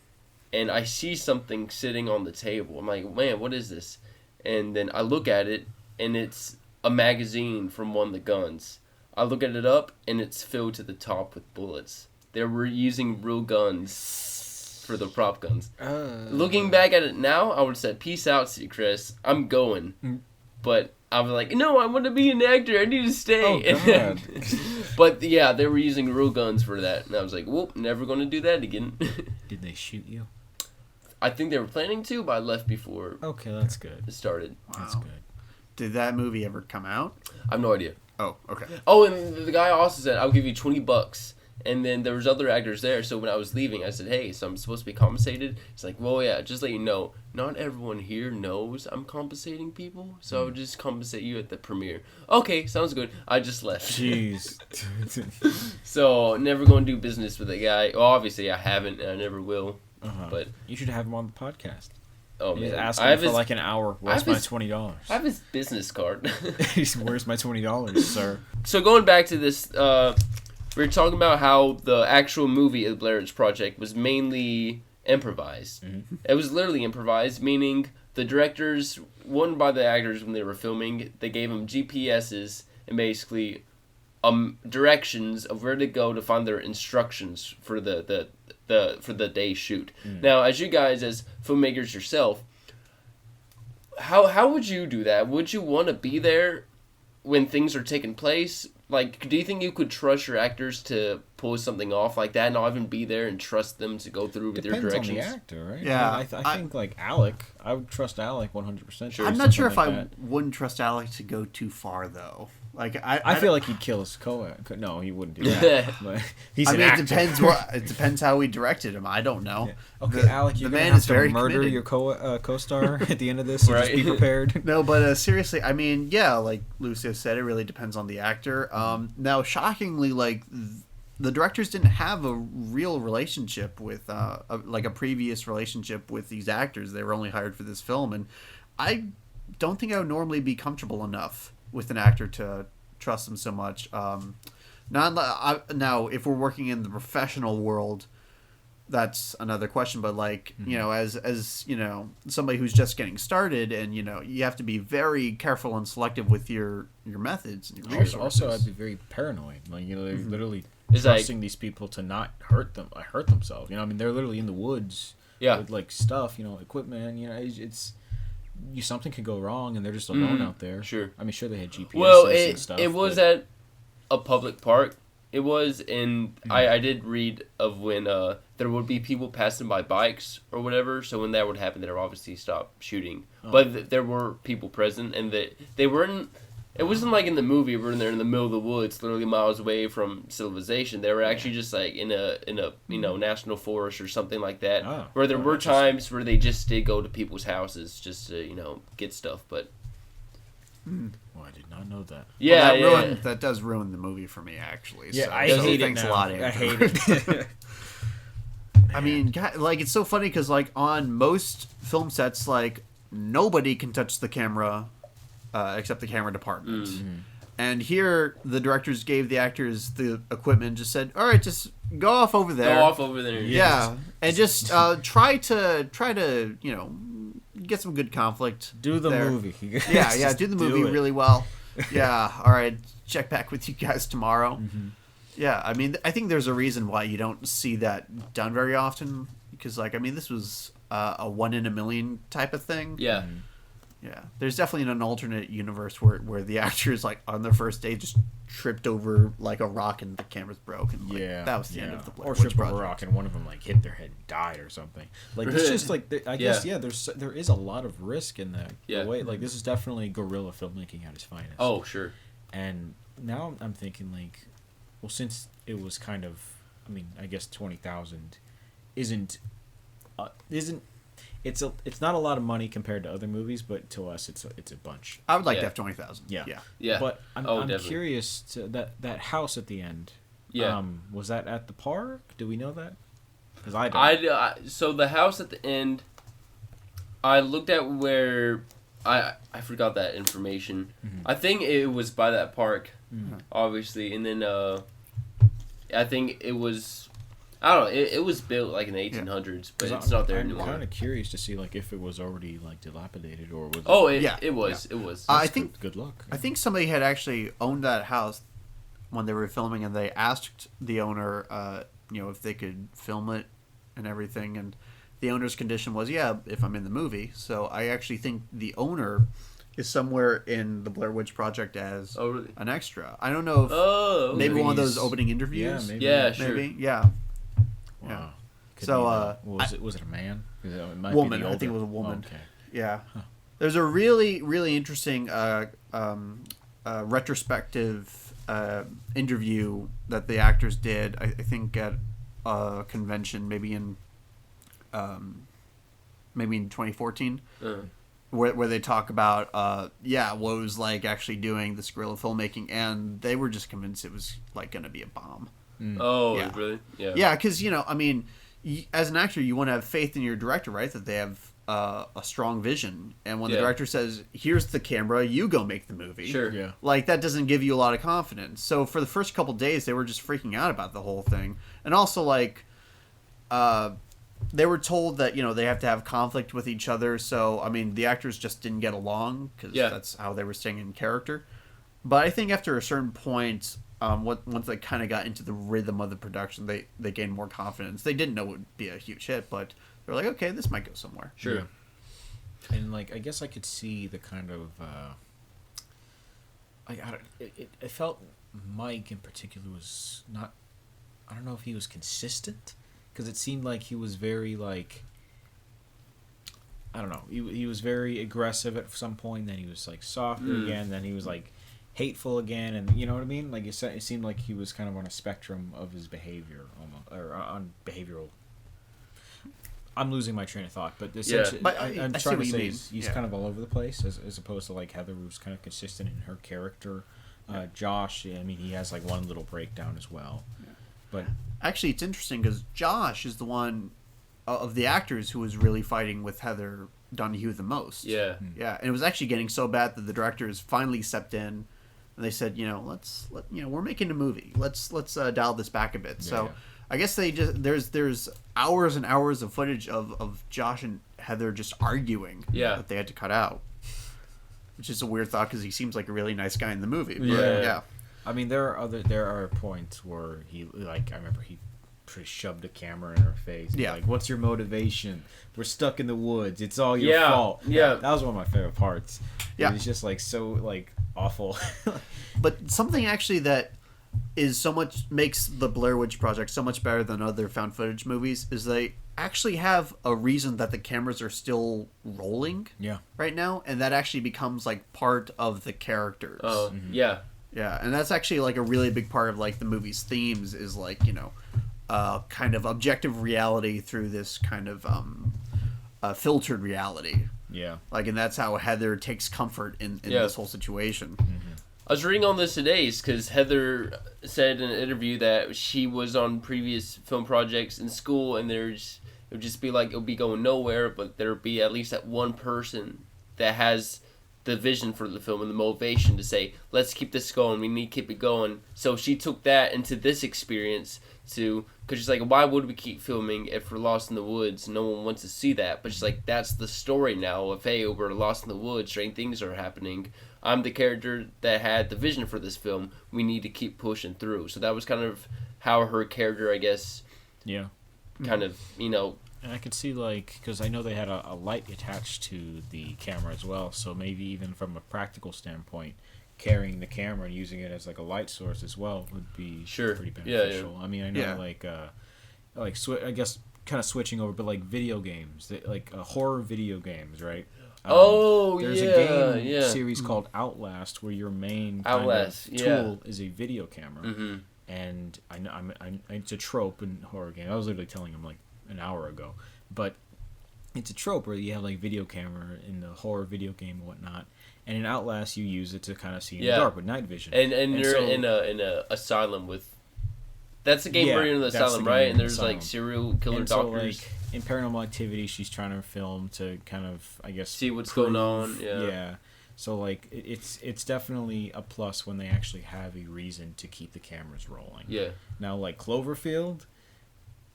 and I see something sitting on the table. I'm like, man, what is this? And then I look at it, and it's a magazine from one of the guns. I look at it up, and it's filled to the top with bullets. They were using real guns for the prop guns. Looking back at it now, I would have said, peace out, Chris. I'm going. But I was like, no, I want to be an actor. I need to stay. Oh, God. But, yeah, they were using real guns for that. And I was like, whoop, never going to do that again. Did they shoot you? I think they were planning to, but I left before Okay, that's good. it started. That's good. Did that movie ever come out? I have no idea. Oh, okay. Oh, and the guy also said, I'll give you $20. And then there was other actors there, so when I was leaving, I said, hey, so I'm supposed to be compensated? He's like, well, yeah, just let you know, not everyone here knows I'm compensating people, so I'll just compensate you at the premiere. Okay, sounds good. I just left. Jeez. So, never going to do business with a guy. Well, obviously, I haven't, and I never will. But you should have him on the podcast. Oh, You man. ask I him have for his, like an hour. Where's have my his- $20? I have his business card. Where's my $20, sir? So, going back to this, we were talking about how the actual movie of the Blair Witch Project was mainly improvised. It was literally improvised, meaning the directors, won by the actors when they were filming, they gave them GPSs and basically directions of where to go to find their instructions for the day shoot. Now, as you guys, as filmmakers yourself, how would you do that? Would you want to be there when things are taking place? Like, do you think you could trust your actors to pull something off like that and not even be there and trust them to go through with your Depends directions? on the actor, right? Yeah, I think like Alec, I would trust Alec 100%. Sure. I'm not sure if I wouldn't trust Alec to go too far, though. Like I feel like he'd kill his No, he wouldn't do that. But he's an actor. It depends how we directed him. I don't know. Yeah. Okay, The- Alec, the you're man gonna have is to very murder committed. your co-star at the end of this. So Right. just be prepared. No, but seriously, I mean, yeah, like Lucio said, it really depends on the actor. Now, shockingly, like the directors didn't have a real relationship with, like a previous relationship with these actors. They were only hired for this film, and I don't think I would normally be comfortable enough with an actor to trust them so much. Now, if we're working in the professional world, that's another question. But like, you know, as you know, somebody who's just getting started, and you know, you have to be very careful and selective with your methods and your resources. Also, I'd be very paranoid. Like, you know, they're literally It's like- trusting these people to not hurt themselves. You know, I mean, they're literally in the woods with like stuff, you know, equipment. You know, it's something could go wrong, and they're just alone out there. Sure. I mean, sure they had GPS Well, and stuff. it was but- at a public park. It was, and I did read of when there would be people passing by bikes or whatever. So when that would happen, they would obviously stop shooting. But there were people present, and they weren't. It wasn't like in the movie where they're in the middle of the woods, literally miles away from civilization. They were actually just like in a you know, national forest or something like that, where there were times where they just did go to people's houses just to, you know, get stuff. But Oh, I did not know that. Yeah, That does ruin the movie for me, actually. Yeah, so, I so hate it thanks now. a lot, I Andrew. hate it. I mean, God, like, it's so funny because, like, on most film sets, like, nobody can touch the camera except the camera department. And here, the directors gave the actors the equipment, just said, all right, just go off over there. Go off over there. Yeah. And just try to, you know, get some good conflict. Do the there. movie. Yeah, do the movie it. really well. Yeah, all right, check back with you guys tomorrow. Yeah, I mean, I think there's a reason why you don't see that done very often. Because, like, I mean, this was a 1 in a million type of thing. Yeah. Yeah, there's definitely an alternate universe where the actors, like, on their first day just tripped over, like, a rock and the camera's broke. And, like, that was the end of the Blair Or Witch tripped over Project. a rock and one of them, like, hit their head and died or something. Like, it's just, like, I guess, there is a lot of risk in the way. Like, this is definitely guerrilla filmmaking at its finest. Oh, sure. And now I'm thinking, like, well, since it was kind of, I mean, I guess 20,000 isn't it's not a lot of money compared to other movies, but to us it's a bunch. I would like to have 20,000. Yeah. Yeah. But I'm definitely. curious to that house at the end. Yeah. Was that at the park? Do we know that? Because I don't. So the house at the end, I looked at where I forgot that information. I think it was by that park, obviously, and then I think it was. I don't know. It was built like in the 1800s, but it's not there anymore. I'm kind of curious to see like if it was already like dilapidated or was. It was. It was. I think. Good luck. I think somebody had actually owned that house when they were filming, and they asked the owner, you know, if they could film it and everything, and the owner's condition was, yeah, if I'm in the movie. So I actually think the owner is somewhere in the Blair Witch Project as an extra. I don't know if maybe one of those opening interviews. Yeah, maybe. Yeah, sure. Maybe, yeah. Wow. Yeah. Could So, was it a man? It might woman. Be the I think it older- was a woman. Okay. Yeah. There's a really, really interesting retrospective interview that the actors did, I think at a convention, maybe in 2014, where they talk about what it was like actually doing this guerrilla filmmaking, and they were just convinced it was like going to be a bomb. Oh, Yeah. really? Yeah. Yeah, because, you know, I mean, as an actor, you want to have faith in your director, right? That they have a strong vision. And when the director says, here's the camera, you go make the movie. Sure. Yeah. Like, that doesn't give you a lot of confidence. So for the first couple days, they were just freaking out about the whole thing. And also, like, they were told that, you know, they have to have conflict with each other. So, I mean, the actors just didn't get along because that's how they were staying in character. But I think after a certain point, once they kind of got into the rhythm of the production, they gained more confidence. They didn't know it would be a huge hit, but they were like, okay, this might go somewhere. Sure. Yeah. And like, I guess I could see the kind of, I felt Mike in particular was not, I don't know if he was consistent, because it seemed like he was very like, I don't know, he was very aggressive at some point, then he was like softer again, then he was like hateful again, and you know what I mean? Like it seemed like he was kind of on a spectrum of his behavior, almost, or on behavioral. I'm losing my train of thought, but essentially, But I'm I see trying what to you say mean. he's kind of all over the place, as opposed to like Heather, who's kind of consistent in her character. Josh, I mean, he has like one little breakdown as well, but Actually, it's interesting because Josh is the one of the actors who was really fighting with Heather Donahue the most. Yeah. Yeah, and it was actually getting so bad that the directors finally stepped in, and they said, you know, we're making a movie. Let's dial this back a bit. So, I guess they just there's hours and hours of footage of Josh and Heather just arguing. That they had to cut out, which is a weird thought because he seems like a really nice guy in the movie. But, yeah. I mean, there are points where he, like, I remember he pretty shoved a camera in her face. He's like, what's your motivation? We're stuck in the woods. It's all your fault. Yeah. That was one of my favorite parts. Yeah. He's just like so like awful. But something actually that is so much makes the Blair Witch Project so much better than other found footage movies is they actually have a reason that the cameras are still rolling right now, and that actually becomes like part of the characters. Yeah. Yeah, and that's actually like a really big part of like the movie's themes is like, you know, kind of objective reality through this kind of filtered reality. Yeah. Like, and that's how Heather takes comfort in this whole situation. I was reading on this today because Heather said in an interview that she was on previous film projects in school, and it would just be like, it would be going nowhere, but there would be at least that one person that has the vision for the film and the motivation to say, let's keep this going, we need to keep it going. So she took that into this experience because she's like, why would we keep filming if we're lost in the woods? No one wants to see that. But she's like, that's the story now of, hey, we're lost in the woods, strange things are happening. I'm the character that had the vision for this film. We need to keep pushing through. So that was kind of how her character, I guess, kind of, And I could see, like, because I know they had a light attached to the camera as well, so maybe even from a practical standpoint, carrying the camera and using it as like a light source as well would be pretty beneficial. Yeah. I mean, I know I guess kind of switching over, but like video games, like horror video games, right? There's a game series called Outlast where your main tool is a video camera, and I know it's a trope in horror games. I was literally telling him like an hour ago, but it's a trope where you have like video camera in the horror video game and whatnot. And in Outlast, you use it to kind of see in the dark with night vision. And you're in a asylum with. That's the game where you're in the asylum, right? And there's like serial killer doctors. So, like, in Paranormal Activity, she's trying to film to kind of, I guess, see what's going on. Yeah. So like it's definitely a plus when they actually have a reason to keep the cameras rolling. Yeah. Now, like Cloverfield.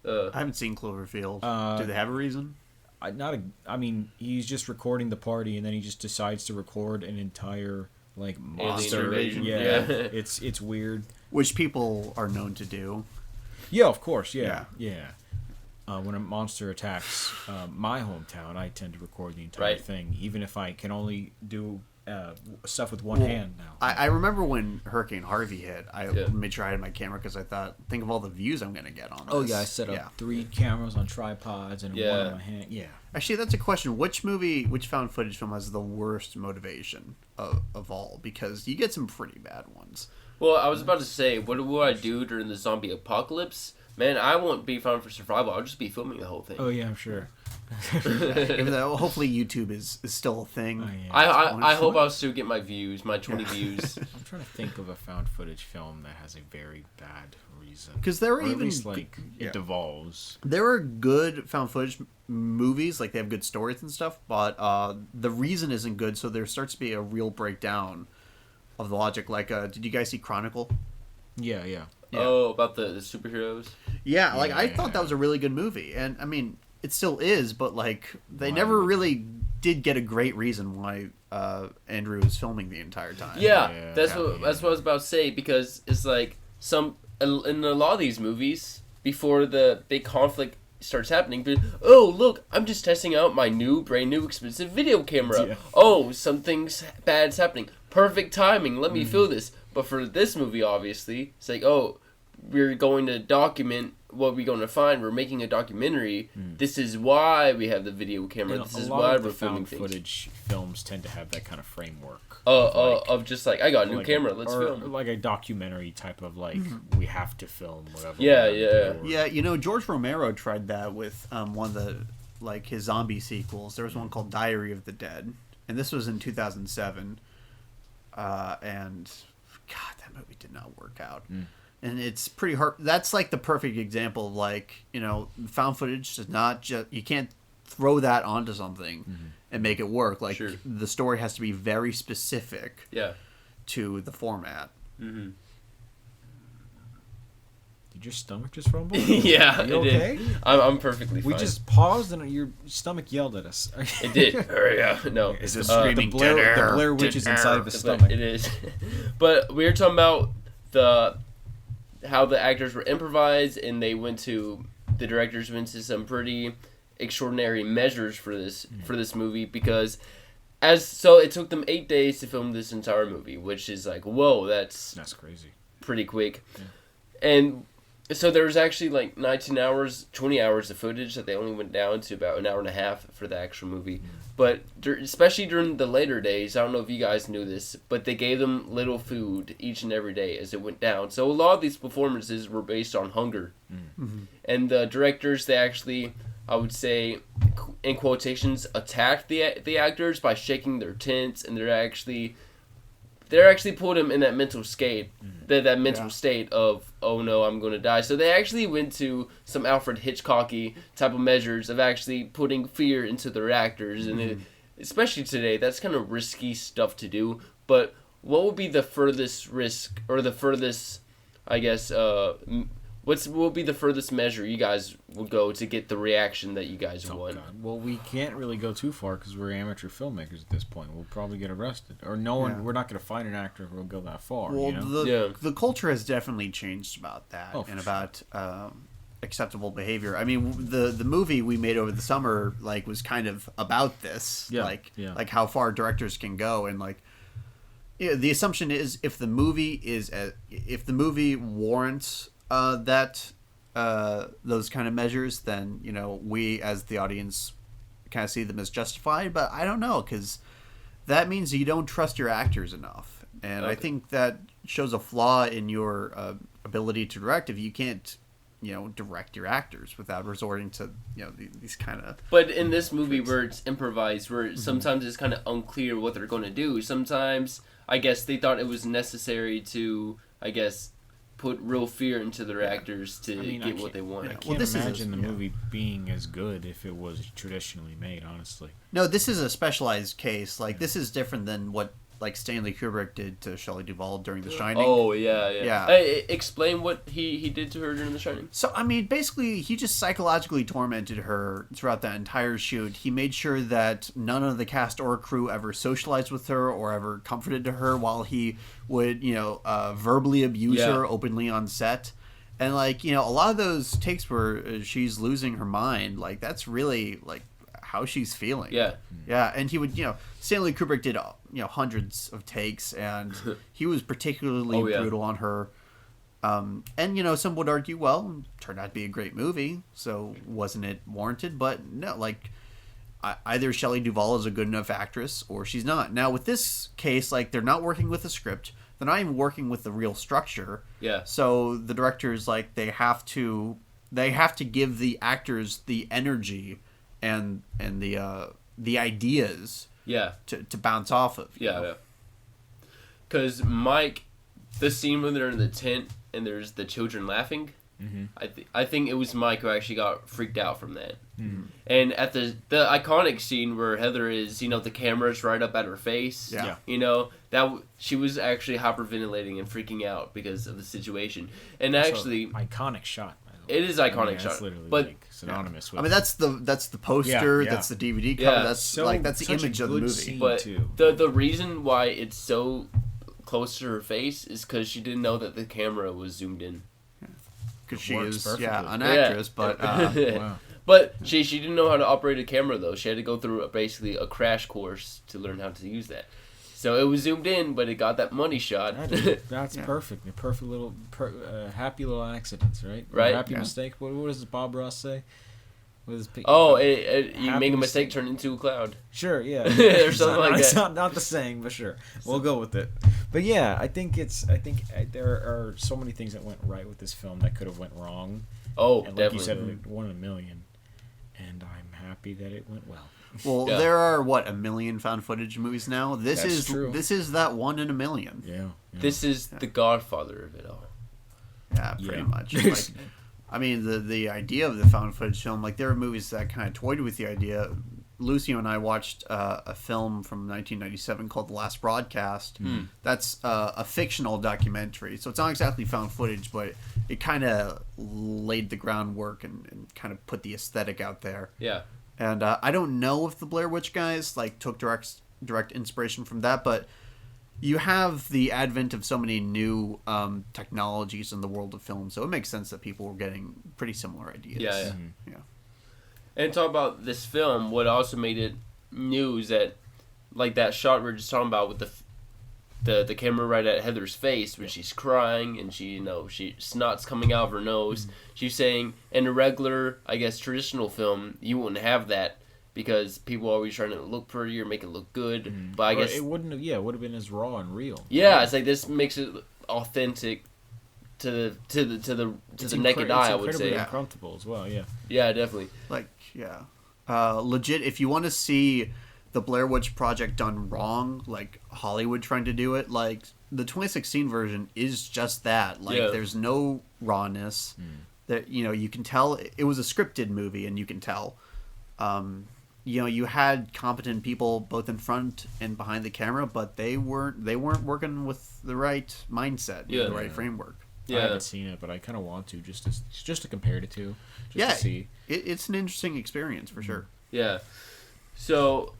I haven't seen Cloverfield. Do they have a reason? I mean, he's just recording the party, and then he just decides to record an entire like monster invasion. Yeah, it's weird. Which people are known to do. Yeah, of course. Yeah. When a monster attacks my hometown, I tend to record the entire thing, even if I can only do stuff with one hand now. I remember when Hurricane Harvey hit, I made sure I had my camera because I thought, think of all the views I'm going to get on this. Oh, yeah, I set up 3 cameras on tripods and one in my hand. Yeah. Actually, that's a question. Which found footage film has the worst motivation of all? Because you get some pretty bad ones. Well, I was about to say, what will I do during the zombie apocalypse? Man, I won't be found for survival. I'll just be filming the whole thing. Oh, yeah, I'm sure. Even though hopefully YouTube is still a thing. Oh, yeah. I hope I'll still get my views, my 20 views. I'm trying to think of a found footage film that has a very bad reason. Because there are or even at least, like it devolves. There are good found footage movies, like they have good stories and stuff, but the reason isn't good, so there starts to be a real breakdown of the logic. Like, did you guys see Chronicle? Yeah. Oh, about the superheroes? Yeah, like I thought that was a really good movie, and I mean it still is, but like they never really did get a great reason why Andrew was filming the entire time. That's what I was about to say, because it's like in a lot of these movies, before the big conflict starts happening, but oh look, I'm just testing out my brand new expensive video camera. Yeah. Oh, something's bad's happening. Perfect timing. Let me feel this. But for this movie, obviously, it's like, oh, we're going to document what we're going to find. We're making a documentary. This is why we have the video camera. This is why we're filming things. Footage films tend to have that kind of framework. Of just like, I got a new camera, let's film. Or like a documentary type of like, we have to film whatever. Yeah, you know, George Romero tried that with one of the, like, his zombie sequels. There was one called Diary of the Dead, and this was in 2007. And God, that movie did not work out. And it's pretty hard. That's like the perfect example of, like, you know, found footage does not just, you can't throw that onto something and make it work. Like, the story has to be very specific to the format. Did your stomach just rumble? Yeah, you okay? Did. I'm perfectly fine. We just paused and your stomach yelled at us. It did. No. It's a screaming the Blair Witch is inside of his stomach. It is. But we were talking about how the actors were improvised, and the directors went to some pretty extraordinary measures for this movie, because it took them 8 days to film this entire movie, which is like, whoa, that's crazy. Pretty quick. Yeah. And so there was actually like 19 hours, 20 hours of footage that they only went down to about an hour and a half for the actual movie. But especially during the later days, I don't know if you guys knew this, but they gave them little food each and every day as it went down. So a lot of these performances were based on hunger. And the directors, they actually, I would say, in quotations, attacked the actors by shaking their tents, and they're actually put them in that mental state, that mental state of, oh no, I'm going to die. So they actually went to some Alfred Hitchcocky type of measures of actually putting fear into their actors, and especially today, that's kind of risky stuff to do. But what would be the furthest risk, or the furthest, I guess, what will be the furthest measure you guys would go to get the reaction that you guys want? God. Well, we can't really go too far because we're amateur filmmakers at this point. We'll probably get arrested, or no one. We're not going to find an actor who will go that far. Well, you know? the culture has definitely changed about that For about acceptable behavior. I mean, the movie we made over the summer was kind of about this, like how far directors can go, and the assumption is if the movie warrants those kind of measures, then we as the audience kind of see them as justified. But I don't know, because that means you don't trust your actors enough, and I think that shows a flaw in your ability to direct if you can't direct your actors without resorting to these kind of. But in this movie where it's improvised, where sometimes it's kind of unclear what they're going to do, sometimes I guess they thought it was necessary to, I guess, put real fear into their actors to get what they want. I can't imagine the movie being as good if it was traditionally made, honestly. No, this is a specialized case. This is different than what Stanley Kubrick did to Shelley Duvall during The Shining. Oh, yeah. Explain what he did to her during The Shining. So, I mean, basically, he just psychologically tormented her throughout that entire shoot. He made sure that none of the cast or crew ever socialized with her or ever comforted to her, while he would, verbally abuse her openly on set. And, a lot of those takes where she's losing her mind, that's really, how she's feeling. Yeah, and he would, Stanley Kubrick did, hundreds of takes, and he was particularly brutal on her. And, some would argue, well, it turned out to be a great movie, so wasn't it warranted? But no, either Shelley Duvall is a good enough actress or she's not. Now, with this case, they're not working with a script. They're not even working with the real structure. Yeah. So the directors, they have to give the actors the energy and the ideas to bounce off of. Yeah. Because Mike, the scene when they're in the tent and there's the children laughing, I think it was Mike who actually got freaked out from that. And at the iconic scene where Heather is, the camera's right up at her face. That she was actually hyperventilating and freaking out because of the situation. And That's actually, iconic shot. It is iconic shot, but synonymous with. I mean, that's the poster. That's the DVD cover. Yeah. that's the image of the movie. But the reason why it's so close to her face is because she didn't know that the camera was zoomed in. Because she is an actress, but wow. But she didn't know how to operate a camera though. She had to go through basically a crash course to learn how to use that. So it was zoomed in, but it got that money shot. That's perfect. A perfect little, happy little accidents, right? Right. Happy mistake. What does Bob Ross say? You make a mistake, turn into a cloud. Sure, yeah. Or something like that. It's not the saying, but sure. We'll go with it. But yeah, I think there are so many things that went right with this film that could have went wrong. Oh, and definitely. Like you said, 1 in a million. And I'm happy that it went well. Well, there are a million found footage movies now. This is that 1 in a million. Yeah. This is the Godfather of it all. Yeah, pretty much. I mean, the idea of the found footage film, there are movies that kind of toyed with the idea. Lucio and I watched a film from 1997 called The Last Broadcast. That's a fictional documentary, so it's not exactly found footage, but it kind of laid the groundwork and kind of put the aesthetic out there. Yeah. And I don't know if the Blair Witch guys took direct inspiration from that, but you have the advent of so many new technologies in the world of film, so it makes sense that people were getting pretty similar ideas. Yeah. And talk about this film. What also made it news that, that shot we were just talking about with the camera right at Heather's face when she's crying and she snot's coming out of her nose. She's saying in a regular, I guess, traditional film, you wouldn't have that because people are always trying to look pretty or make it look good. But I guess it wouldn't have. Yeah, it would have been as raw and real. Yeah, it's this makes it authentic to the naked eye. I would say incredibly uncomfortable as well. Yeah. Yeah, definitely. legit, if you want to see the Blair Witch Project done wrong, like Hollywood trying to do it, like the 2016 version is just that. Like there's no rawness. That you can tell it was a scripted movie, and you can tell. You had competent people both in front and behind the camera, but they weren't working with the right mindset, the right framework. I haven't seen it, but I kind of want to just to compare it to. To see. It's an interesting experience for sure. Yeah. So,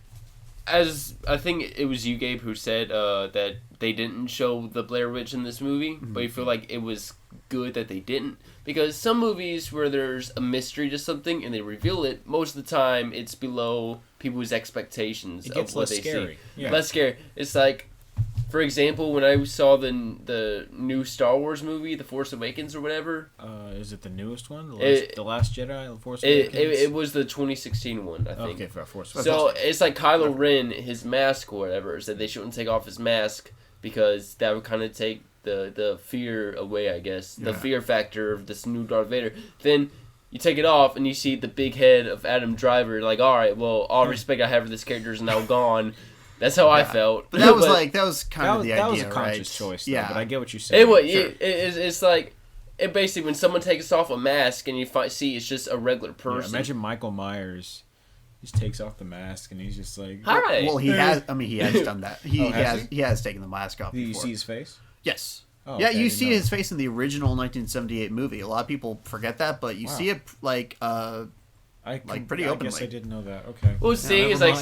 as I think it was you, Gabe, who said that they didn't show the Blair Witch in this movie, but you feel like it was good that they didn't, because some movies where there's a mystery to something and they reveal it, most of the time it's below people's expectations of what they see. Yeah. Less scary. It's like, for example, when I saw the new Star Wars movie, The Force Awakens or whatever. Is it the newest one? The Last Jedi? The Force Awakens? It was the 2016 one, I think. Okay, for Force Awakens. So it's like Kylo Ren, his mask or whatever, said they shouldn't take off his mask because that would kind of take the fear away, I guess. The fear factor of this new Darth Vader. Then you take it off and you see the big head of Adam Driver. Like, all right, well, all respect I have for this character is now gone. That's how I felt. But that was kind of the idea, that was a conscious right? choice, though, yeah. But I get what you're saying. It's like, it basically, when someone takes off a mask and you see it's just a regular person. Yeah, imagine Michael Myers just takes off the mask and he's just like... Hi! Well, he has done that. He has taken the mask off Did before. you see his face? Yes. Oh, yeah, okay, you see his face in the original 1978 movie. A lot of people forget that, but you see it pretty openly. I guess I didn't know that. Okay. Well, see, it's like,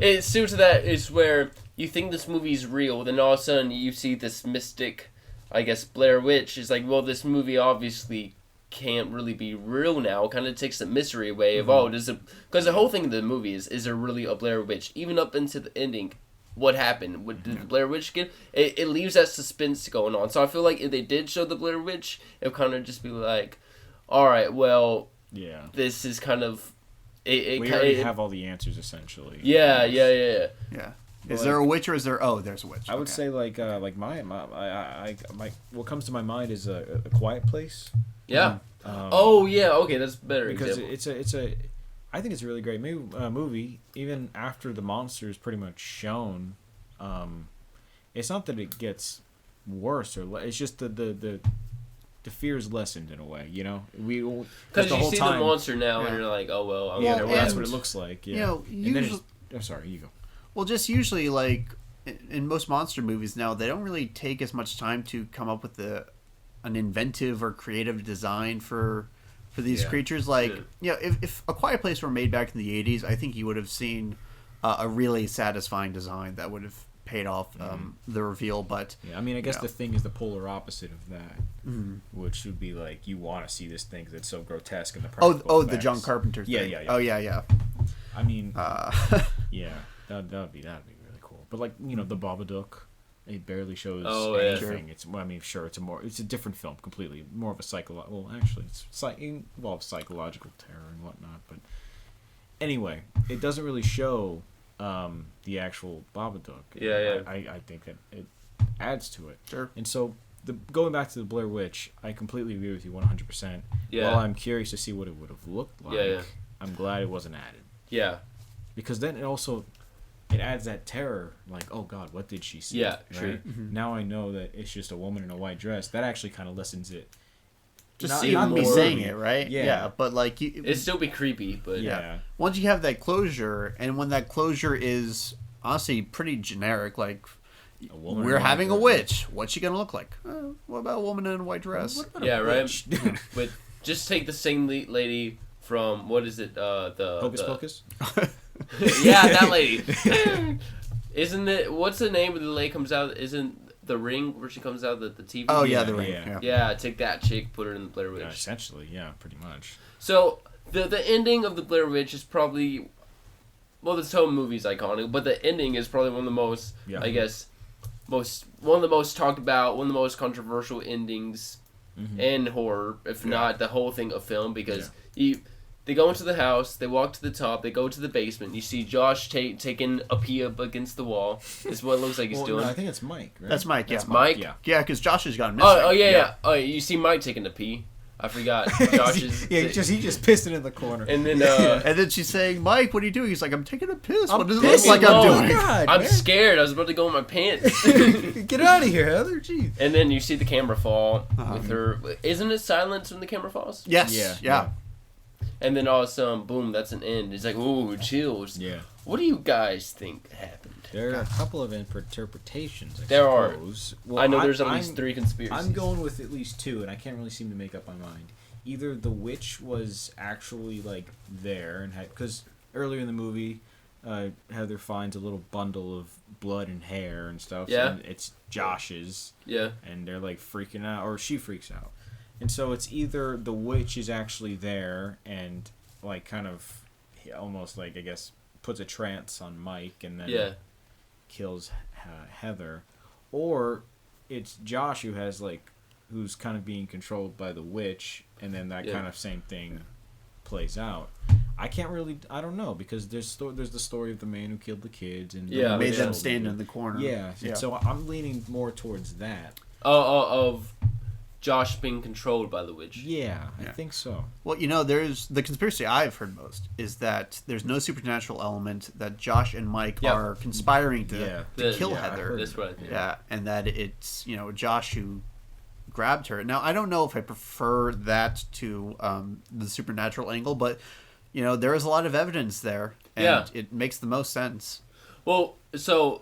it's due to that is where you think this movie's real, then all of a sudden you see this mystic, I guess, Blair Witch. It's like, well, this movie obviously can't really be real now. It kind of takes the mystery away of, because the whole thing of the movie is there really a Blair Witch? Even up into the ending, what happened? What did the Blair Witch get? It leaves that suspense going on. So I feel like if they did show the Blair Witch, it would kind of just be like, all right, well... Yeah. This is kind of... We already have all the answers, essentially. Yeah. Is there a witch or is there... Oh, there's a witch. I would say, what comes to my mind is a Quiet Place. Yeah. Okay, that's better. Because I think it's a really great movie. Even after the monster is pretty much shown, it's not that it gets worse, it's just the fear is lessened in a way, because you see the monster now and you're like, oh well, that's what it looks like. Yeah, usually, I'm sorry, you go. Well, just usually, like in most monster movies now, they don't really take as much time to come up with an inventive or creative design for these creatures. Like, if A Quiet Place were made back in the 80s, I think you would have seen a really satisfying design that would have paid off the reveal. But I mean, I guess the thing is the polar opposite of that, which would be like you want to see this thing that's so grotesque and the the John Carpenter thing. Yeah. Oh yeah. I mean, that'd be really cool. But like the Babadook, it barely shows anything. Sure. It's a different film completely, more of a psychological. Well, actually, it involves psychological terror and whatnot. But anyway, it doesn't really show the actual Babadook. I think that it adds to it. Sure. And so, going back to the Blair Witch, I completely agree with you 100%. Yeah. While I'm curious to see what it would have looked like, I'm glad it wasn't added. Yeah. Because then it adds that terror, like, oh God, what did she see? Yeah, right? true. Now I know that it's just a woman in a white dress. That actually kind of lessens it. Just not be saying it, right? Yeah, but like it'd still be creepy, but once you have that closure, and when that closure is honestly pretty generic, like we're having a witch. What's she gonna look like? What about a woman in a white dress? Right. But just take the same lady from what is it? The Hocus Pocus. Yeah, that lady. Isn't it? What's the name of the lady comes out? Isn't The Ring where she comes out the TV? Oh yeah, The Ring. Yeah, take that chick, put her in the Blair Witch. Essentially, yeah, pretty much. So the ending of the Blair Witch is probably, well, this whole movie's iconic, but the ending is probably one of the most, I guess, one of the most talked about, one of the most controversial endings in horror, if not the whole thing of film, because they go into the house, they walk to the top, they go to the basement. You see Josh taking a pee up against the wall. Is what it looks like he's doing. No, I think it's Mike, right? That's Mike, That's Mike? Yeah, because Josh has gone missing. Oh, yeah. Oh, you see Mike taking a pee. I forgot. Josh's. he just pissed it in the corner. And then And then she's saying, "Mike, what are you doing?" He's like, "I'm taking a piss. What does it look pissing. like Oh, I'm doing?" God, I'm man. scared. I was about to go in my pants. Get out of here, Heather. Jeez. And then you see the camera fall with her. Isn't it silence when the camera falls? Yes. Yeah. And then all of a sudden, boom, that's an end. He's like, ooh, chills. Yeah. What do you guys think happened? There are a couple of interpretations. I There are. suppose. Well, I know there's at least 3 conspiracies. I'm going with at least 2, and I can't really seem to make up my mind. Either the witch was actually like there, and because earlier in the movie, Heather finds a little bundle of blood and hair and stuff. Yeah. And it's Josh's. Yeah. And they're like freaking out, or she freaks out. And so it's either the witch is actually there and like kind of almost like, I guess, puts a trance on Mike and then kills Heather, or it's Josh who's kind of being controlled by the witch, and then that kind of same thing plays out. I don't know, because there's the story of the man who killed the kids and made them stand in the corner. Yeah. So I'm leaning more towards that. Of Josh being controlled by the witch. Yeah, I think so. Well, there's the conspiracy I've heard most is that there's no supernatural element, that Josh and Mike are conspiring to kill Heather. That's what I think. Yeah, and that it's Josh who grabbed her. Now I don't know if I prefer that to the supernatural angle, but there is a lot of evidence there, and it makes the most sense. Well, so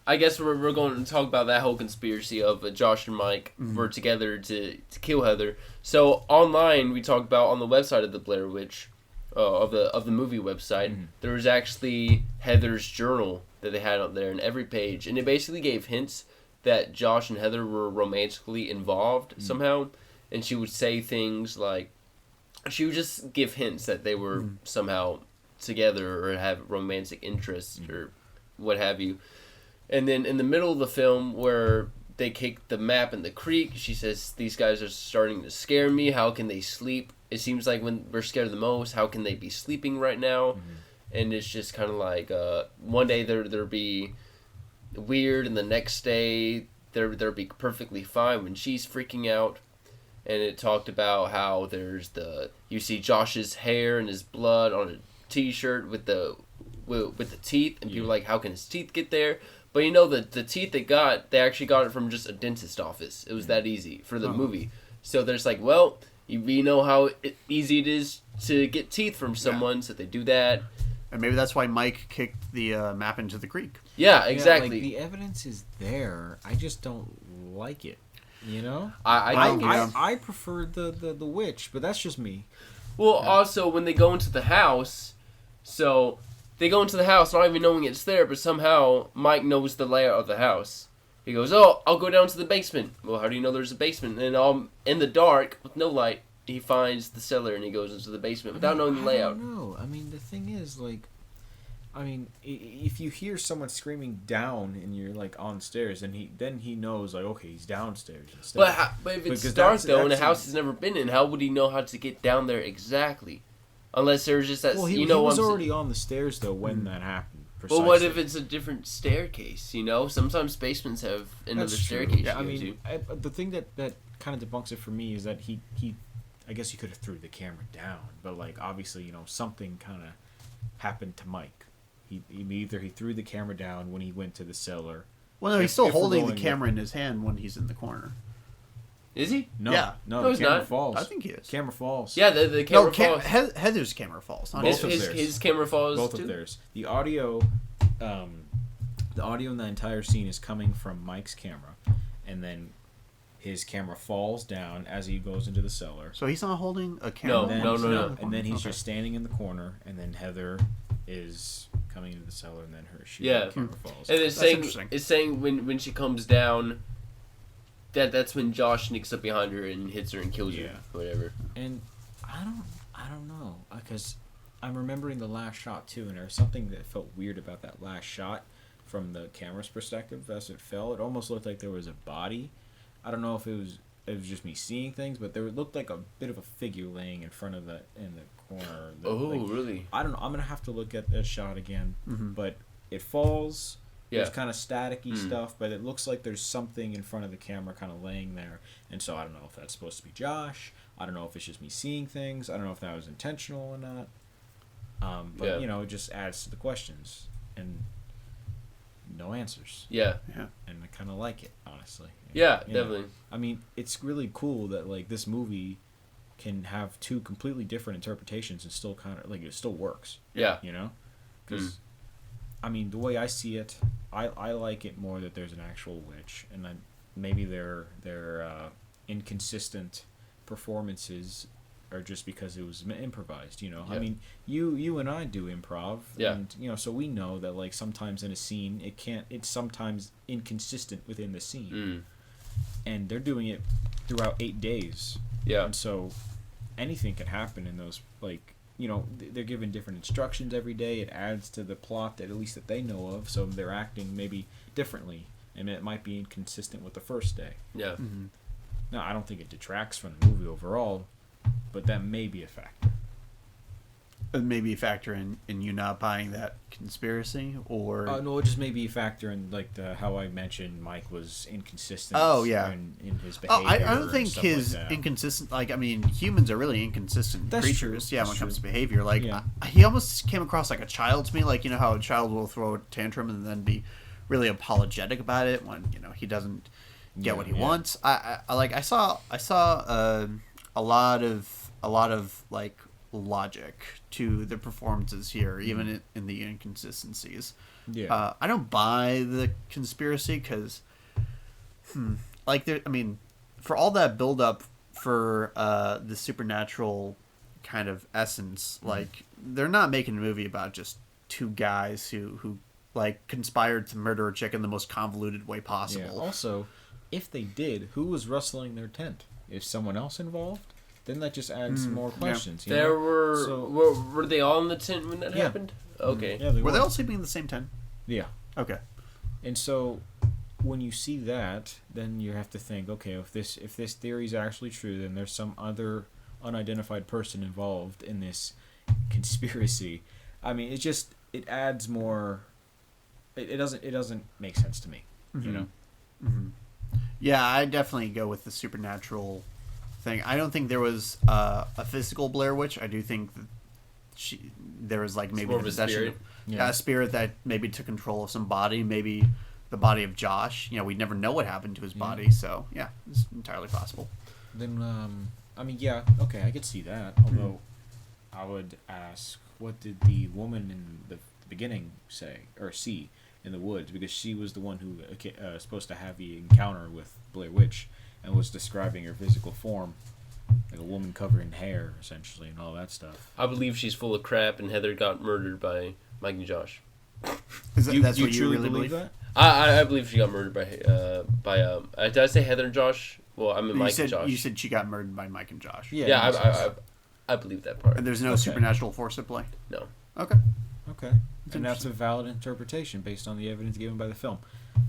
I guess we're going to talk about that whole conspiracy of Josh and Mike were together to kill Heather. So online, we talked about on the website of the Blair Witch, of the movie website, there was actually Heather's journal that they had up there in every page, and it basically gave hints that Josh and Heather were romantically involved somehow, and she would say things like, she would just give hints that they were somehow together or have romantic interests or what have you. And then in the middle of the film where they kick the map in the creek, she says, "These guys are starting to scare me. How can they sleep? It seems like when we're scared the most, how can they be sleeping right now?" And it's just kind of like one day there'll be weird, and the next day they'll be perfectly fine when she's freaking out. And it talked about how you see Josh's hair and his blood on a T-shirt with the teeth, and people are like, how can his teeth get there? But the teeth they actually got it from just a dentist office. It was that easy for the movie. So there's like, well, we know how easy it is to get teeth from someone, so they do that. And maybe that's why Mike kicked the map into the creek. Yeah, exactly. The evidence is there. I just don't like it. I prefer the witch, but that's just me. Well, also when they go into the house, they go into the house not even knowing it's there, but somehow Mike knows the layout of the house. He goes, "Oh, I'll go down to the basement." Well, how do you know there's a basement? And in the dark with no light, he finds the cellar and he goes into the basement without knowing the layout. I don't know. I mean, the thing is, if you hear someone screaming down and you're like on stairs, then he knows okay, he's downstairs instead. But if it's dark though and a house he's never been in, how would he know how to get down there exactly? Unless there's just that. Well, he was already on the stairs though when that happened. Precisely. But what if it's a different staircase? Sometimes basements have another staircase. Yeah, the thing that kind of debunks it for me is that he I guess he could have threw the camera down, but obviously something kind of happened to Mike. He threw the camera down when he went to the cellar. Well, no, he's still holding the camera in his hand when he's in the corner. Is he? No, yeah. No, he's the camera not. falls. I think he is. Camera falls. Yeah, the camera falls. Heather's camera falls. Not Both of theirs. His camera falls Both too? of theirs. The audio in the entire scene is coming from Mike's camera, and then his camera falls down as he goes into the cellar. So he's not holding a camera? No. And then he's just standing in the corner, and then Heather is coming into the cellar, and then her camera falls. And it's saying when she comes down, that's when Josh sneaks up behind her and hits her and kills her, whatever. And I don't know, because I'm remembering the last shot too, and there's something that felt weird about that last shot from the camera's perspective as it fell. It almost looked like there was a body. I don't know if it was just me seeing things, but there looked like a bit of a figure laying in front of in the corner. Really? I don't know. I'm gonna have to look at that shot again. But it falls. Yeah. There's kind of staticky stuff, but it looks like there's something in front of the camera kind of laying there. And so I don't know if that's supposed to be Josh I don't know if it's just me seeing things. I don't know if that was intentional or not. But Yeah. you know, it just adds to the questions and no answers. Yeah. Yeah. And I kind of like it, honestly. Yeah, You know? definitely. I mean, it's really cool that like this movie can have two completely different interpretations and still kind of like it still works. Yeah. You know, because I mean, the way I see it, I like it more that there's an actual witch, and then maybe their inconsistent performances are just because it was improvised. You know, Yeah. I mean, you and I do improv, Yeah. and you know, so we know that like sometimes in a scene it's sometimes inconsistent within the scene, and they're doing it throughout 8 days. Yeah. And so anything can happen in those, like, you know, they're given different instructions every day. It adds to the plot that at least that they know of, so they're acting maybe differently, and it might be inconsistent with the first day. Yeah. Now, I don't think it detracts from the movie overall, but that may be a factor. Maybe a factor in you not buying that conspiracy, or No, it just may be a factor in, like, how I mentioned Mike was inconsistent Oh, yeah. in his Oh, behavior. I don't and think stuff his like that. inconsistent. Like, I mean, humans are really inconsistent That's creatures. true. Yeah, That's when it comes to true. behavior, like Yeah. he almost came across like a child to me. Like, you know how a child will throw a tantrum and then be really apologetic about it when he doesn't get what he wants. I saw a lot of like logic to the performances here, even in the inconsistencies. Yeah. I don't buy the conspiracy because, like, I mean, for all that build up for the supernatural kind of essence, like, they're not making a movie about just two guys who like conspired to murder a chick in the most convoluted way Yeah. possible. Also, if they did, who was rustling their tent? Is someone else involved? Then that just adds more questions. You There know? were, So- were they all in the tent when that Yeah. happened? Okay. Yeah, they Were they all sleeping in the same tent? Yeah. Okay. And so when you see that, then you have to think, okay, if this theory is actually true, then there's some other unidentified person involved in this conspiracy. I mean, it adds more. It doesn't make sense to me. You know. Yeah, I definitely go with the supernatural thing. I don't think there was a physical Blair Witch. I do think that there was like maybe more the of a possession spirit. of Yeah. a spirit that maybe took control of some body, maybe the body of Josh. We never know what happened to his body, so yeah, it's entirely possible. Then I mean, yeah, okay, I could see that. Although I would ask, what did the woman in the beginning say or see in the woods? Because she was the one who supposed to have the encounter with Blair Witch and was describing her physical form, like a woman covered in hair, essentially, and all that stuff. I believe she's full of crap, and Heather got murdered by Mike and Josh. That's what you truly really believe? that? I believe she got murdered by did I say Heather and Josh? Well, I mean Mike and Josh. You said she got murdered by Mike and Josh. Yeah, makes sense. I believe that part. And there's no Okay. supernatural force at play. No. Okay. Okay. And that's a valid interpretation based on the evidence given by the film.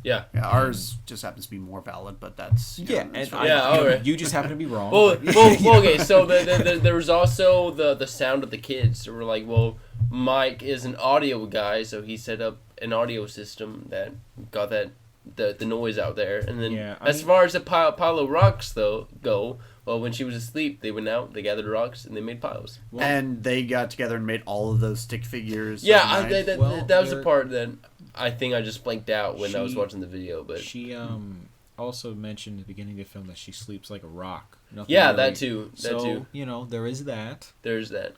Yeah. Yeah, ours just happens to be more valid, but that's that's and fine. Yeah, alright. you just happen to be wrong. Well, but- okay. So there was also the sound of the kids. They were like, well, Mike is an audio guy, so he set up an audio system that got the noise out there. And then Yeah, as far as the pile of rocks go, well, when she was asleep, they went out, they gathered rocks, and they made piles. And they got together and made all of those stick figures. Yeah, overnight. that was the part that I think I just blanked out when I was She- watching the video. But She also mentioned at the beginning of the film that she sleeps like a rock. Nothing yeah, really- that too. So, you know, there is that. There's that.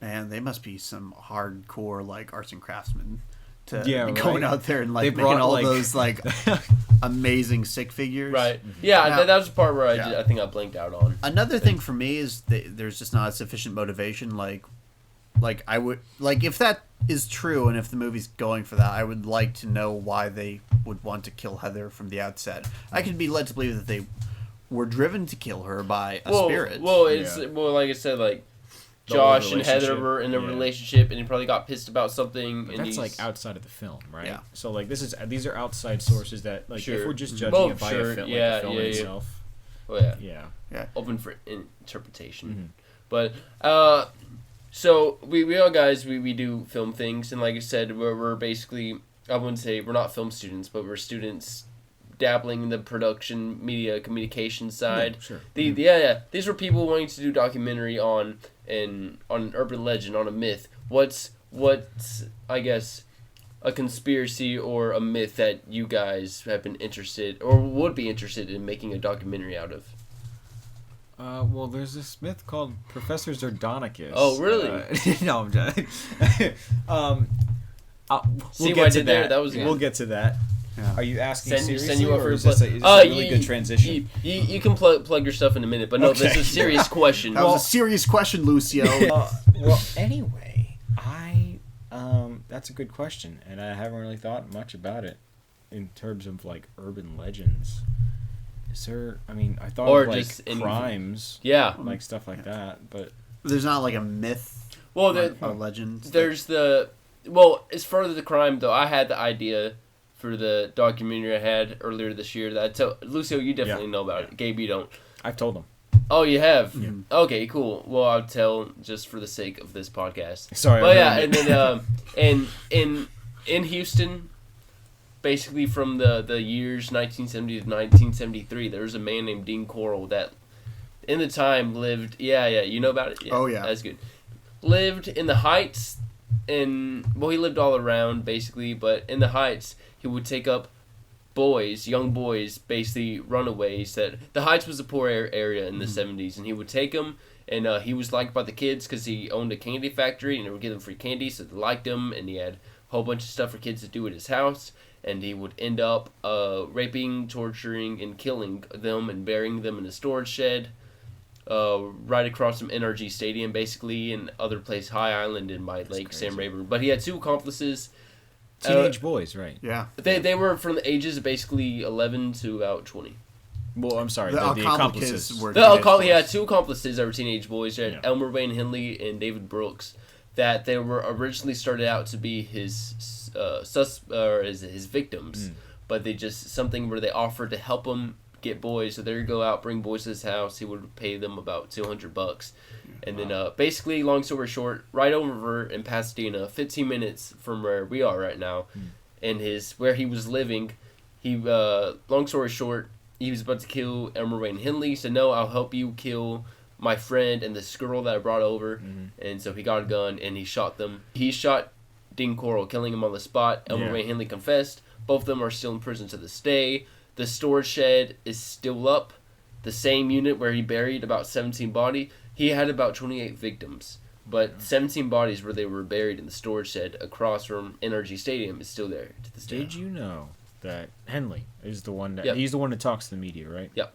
Man, they must be some hardcore like arts and craftsmen to Yeah, be going right. out there and like They making brought, all like- those like amazing stick figures. Right. Yeah, Now- that was the part where Yeah. I think I blanked out on. Another thing for me is that there's just not sufficient motivation. Like I would like if that is true and if the movie's going for that, I would like to know why they would want to kill Heather from the outset. I could be led to believe that they were driven to kill her by a spirit. Well, it's Yeah. like I said, like The whole Josh and Heather relationship. were in a Yeah. relationship, and he probably got pissed about something. But and that's he's like outside of the film, right? Yeah. So like these are outside sources that like Sure. if we're just judging Oh, it by sure. a film, Yeah, like the film yeah, yeah. itself. oh yeah, Yeah. open for interpretation. Mm-hmm. But so we all guys we do film things, and like I said, we're basically, I wouldn't say we're not film students, but we're students dabbling in the production, media, communication side. Yeah, sure. These were people wanting to do documentary on an urban legend, on a myth. What's I guess a conspiracy or a myth that you guys have been interested or would be interested in making a documentary out of? Well, there's this myth called Professor Zardonicus. Oh, really? No, I'm just. See what I did there? That was We'll get to that. Yeah. Are you asking seriously, send you up or for is this a really good transition? You can plug your stuff in a minute, but no, Okay. this is a serious question. That was a serious question, Lucio. Well, anyway, that's a good question, and I haven't really thought much about it in terms of like urban legends. Is there? I mean, I thought Or of like just in- crimes, Yeah. like stuff like that, but There's not like a myth, Well, a legend. there's as far as the crime though, I had the idea for the documentary I had earlier this year that I tell Lucio, you definitely know about it. Gabe, you don't. I've told them. Oh, you have? Yeah. Okay, cool. Well, I'll tell just for the sake of this podcast. Sorry, But I yeah, ruined and it. then in Houston, basically from the years 1970 to 1973, there was a man named Dean Coral that in the time lived, you know about it? Yeah, Oh, yeah. That's good. Lived in the Heights, and, well, he lived all around, basically, but in the Heights, he would take up young boys, basically runaways. That the Heights was a poor area in the 70s, and he would take them, and he was liked by the kids because he owned a candy factory, and they would give him free candy, so they liked him, and he had a whole bunch of stuff for kids to do at his house, and he would end up raping, torturing, and killing them, and burying them in a storage shed, right across from NRG Stadium, basically, and other place, High Island in by Lake crazy. Sam Rayburn. But he had two accomplices. Teenage boys, right? Yeah. They were from the ages of basically 11 to about 20. Well, I'm sorry, The the accomplices. were He teenage had boys. two accomplices that were teenage boys. He had Yeah. Elmer Wayne Henley and David Brooks. That they were originally started out to be his his victims, but they just something where they offered to help him get boys. So they'd go out, bring boys to his house. He would pay them about $200, and then basically, long story short, right over in Pasadena, 15 minutes from where we are right now, and where he was living. He long story short, he was about to kill Elmer Wayne Henley. He said, "No, I'll help you kill my friend and this girl that I brought over." And so he got a gun and he shot them. He shot Dean Coral, killing him on the spot. Elmer Wayne Henley confessed. Both of them are still in prison to this day. The storage shed is still up. The same unit where he buried about 17 bodies. He had about 28 victims, but 17 bodies where they were buried in the storage shed across from NRG Stadium is still there to this day. Did you know that Henley is the one that Yep. he's the one that talks to the media, right? Yep.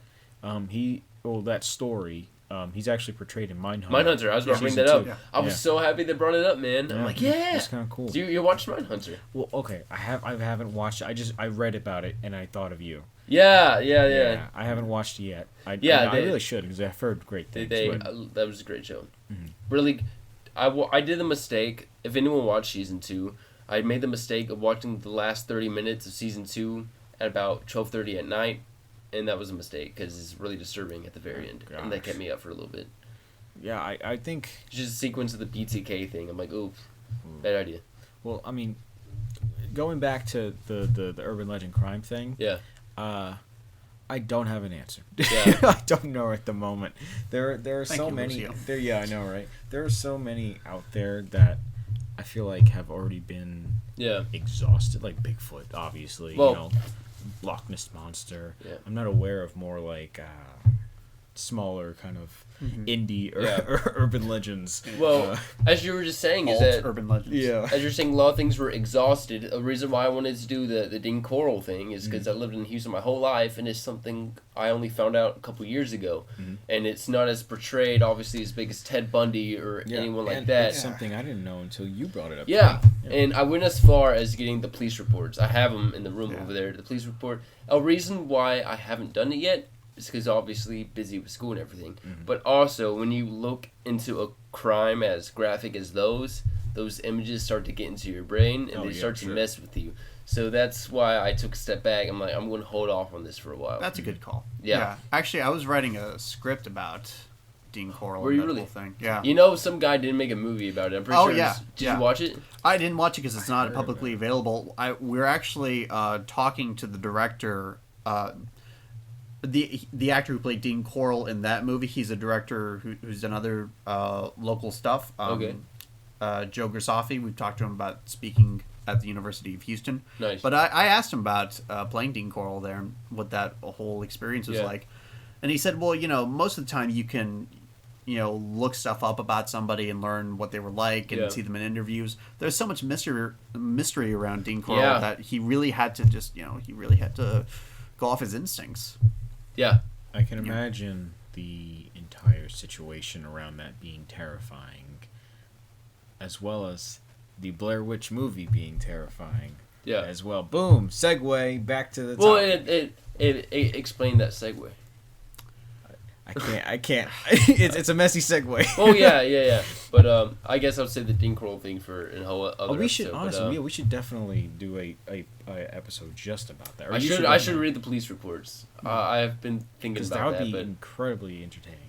That story. He's actually portrayed in Mindhunter. Mindhunter, I was about to bring Season that up. 2. Yeah. I was so happy they brought it up, man. I'm like, yeah. It's kind of cool. You watched Mindhunter? Well, okay, I haven't watched it. I read about it and I thought of you. Yeah. I haven't watched it yet. I They- really should because I've heard great things. but- That was a great show. Really, I did the mistake. If anyone watched season 2, I made the mistake of watching the last 30 minutes of season 2 at about 12:30 at night, and that was a mistake because it's really disturbing at the very end, and that gosh. kept me up for a little bit. Yeah, I think. Just a sequence of the BTK thing. I'm like, oof, bad idea. Well, I mean, going back to the urban legend crime thing. Yeah. I don't have an answer. Yeah. I don't know at the moment. There are Thank so you, many. Lucio. Yeah, I know, right? There are so many out there that I feel like have already been Yeah. exhausted. Like Bigfoot, obviously. Well- Loch Ness monster. Yeah. I'm not aware of more like smaller kind of indie Yeah. urban legends. Well, as you were just saying, is Alt that urban legends. as you're saying, a lot of things were exhausted. A reason why I wanted to do the Dean Coral thing is because I lived in Houston my whole life, and it's something I only found out a couple years ago. And it's not as portrayed, obviously, as big as Ted Bundy or anyone like and that. It's something I didn't know until you brought it up. Yeah, Yeah. and I went as far as getting the police reports. I have them in the room Yeah. over there, the police report. A reason why I haven't done it yet is because obviously busy with school and everything. But also, when you look into a crime as graphic as those images start to get into your brain, and Oh, they yeah, start to sure. mess with you. So that's why I took a step back. I'm like, I'm going to hold off on this for a while. That's a good call. Yeah. Actually, I was writing a script about Dean Coral Were and you that really? whole thing. Yeah. You know, some guy didn't make a movie about it. I'm pretty Oh, sure. yeah, Did yeah. you watch it? I didn't watch it because it's not heard publicly available. We're actually talking to the director the actor who played Dean Corll in that movie, he's a director who's done other local stuff. Okay. Joe Grisafi, we've talked to him about speaking at the University of Houston. Nice. But I asked him about playing Dean Corll there and what that whole experience was like. And he said, well, most of the time you can, look stuff up about somebody and learn what they were like and see them in interviews. There's so much mystery around Dean Corll that he really had to just, go off his instincts. Yeah. I can imagine the entire situation around that being terrifying, as well as the Blair Witch movie being terrifying. Yeah. As well. Boom. Segue back to the Well, topic. it explained that segue. I can't. It's a messy segue. Oh yeah. But I guess I would say the Dean Corll thing for a whole other. We should episode, honestly, we should definitely do a episode just about that. Or I should read the police reports. I have been thinking about that would be but incredibly entertaining.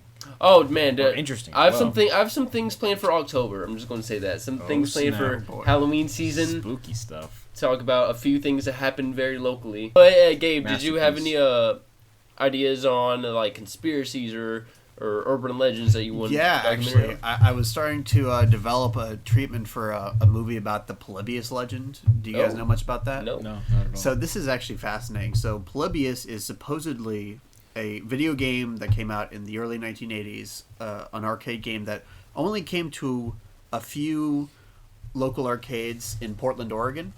Oh man, interesting. I have some things planned for October. I'm just going to say that some things planned for Halloween season. Spooky stuff. Talk about a few things that happened very locally. But Gabe, did you have any ideas on like conspiracies or urban legends that you want? Yeah, actually, I was starting to develop a treatment for a movie about the Polybius legend. Do you guys know much about that? No, not at all. So this is actually fascinating. So Polybius is supposedly a video game that came out in the early 1980s, an arcade game that only came to a few local arcades in Portland, Oregon.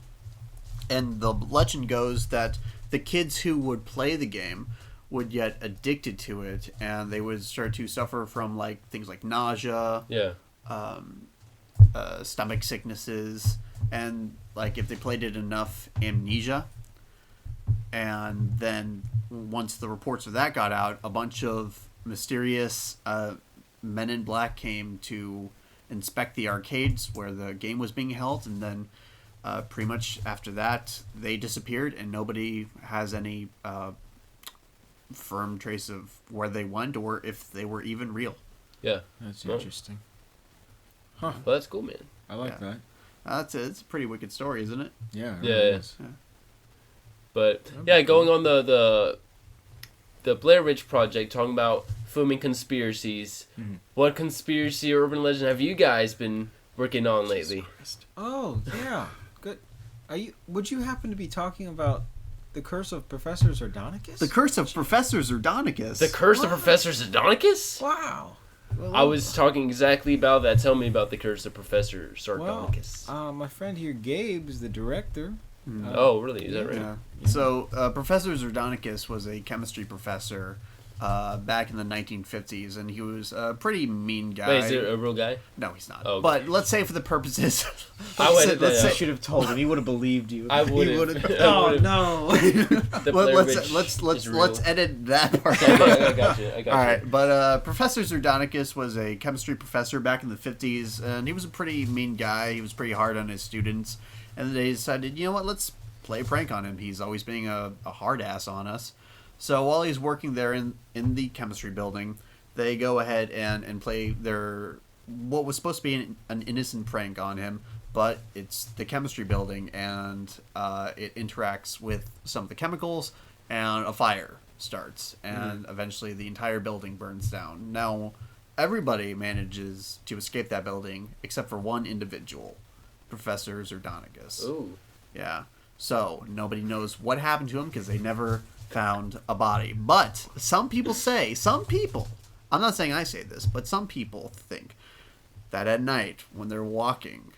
And the legend goes that the kids who would play the game would get addicted to it, and they would start to suffer from like things like nausea, stomach sicknesses, and like if they played it enough, amnesia. And then once the reports of that got out, a bunch of mysterious men in black came to inspect the arcades where the game was being held, and then pretty much after that they disappeared, and nobody has any firm trace of where they went or if they were even real. Yeah, that's interesting. Huh. Well, that's cool, man. I like that. It's a pretty wicked story, isn't it? Yeah. Yeah. But going on the Blair Witch Project, talking about filming conspiracies. Mm-hmm. What conspiracy or urban legend have you guys been working on lately? Oh yeah, good. Would you happen to be talking about The Curse of Professor Zardonicus? The Curse of Professor Zardonicus. The Curse of Professor Zardonicus? Wow. Well, I was talking exactly about that. Tell me about The Curse of Professor Zardonicus. Well, my friend here, Gabe, is the director. Oh, really? Is that right? Yeah. So, Professor Zardonicus was a chemistry professor back in the 1950s, and he was a pretty mean guy. Wait, is it a real guy? No, he's not. Oh, okay. But let's say for the purposes... I should have told him. He would have believed you. I would have. Oh, no. Let's edit that part. I got you. All right, but Professor Zardonicus was a chemistry professor back in the 50s, and he was a pretty mean guy. He was pretty hard on his students. And they decided, you know what, let's play a prank on him. He's always being a hard ass on us. So while he's working there in the chemistry building, they go ahead and play what was supposed to be an innocent prank on him, but it's the chemistry building, and it interacts with some of the chemicals, and a fire starts, and eventually the entire building burns down. Now, everybody manages to escape that building except for one individual. Professor Zardonicus. Ooh. Yeah. So, nobody knows what happened to him because they never found a body. But some people, I'm not saying I say this, but some people think that at night when they're walking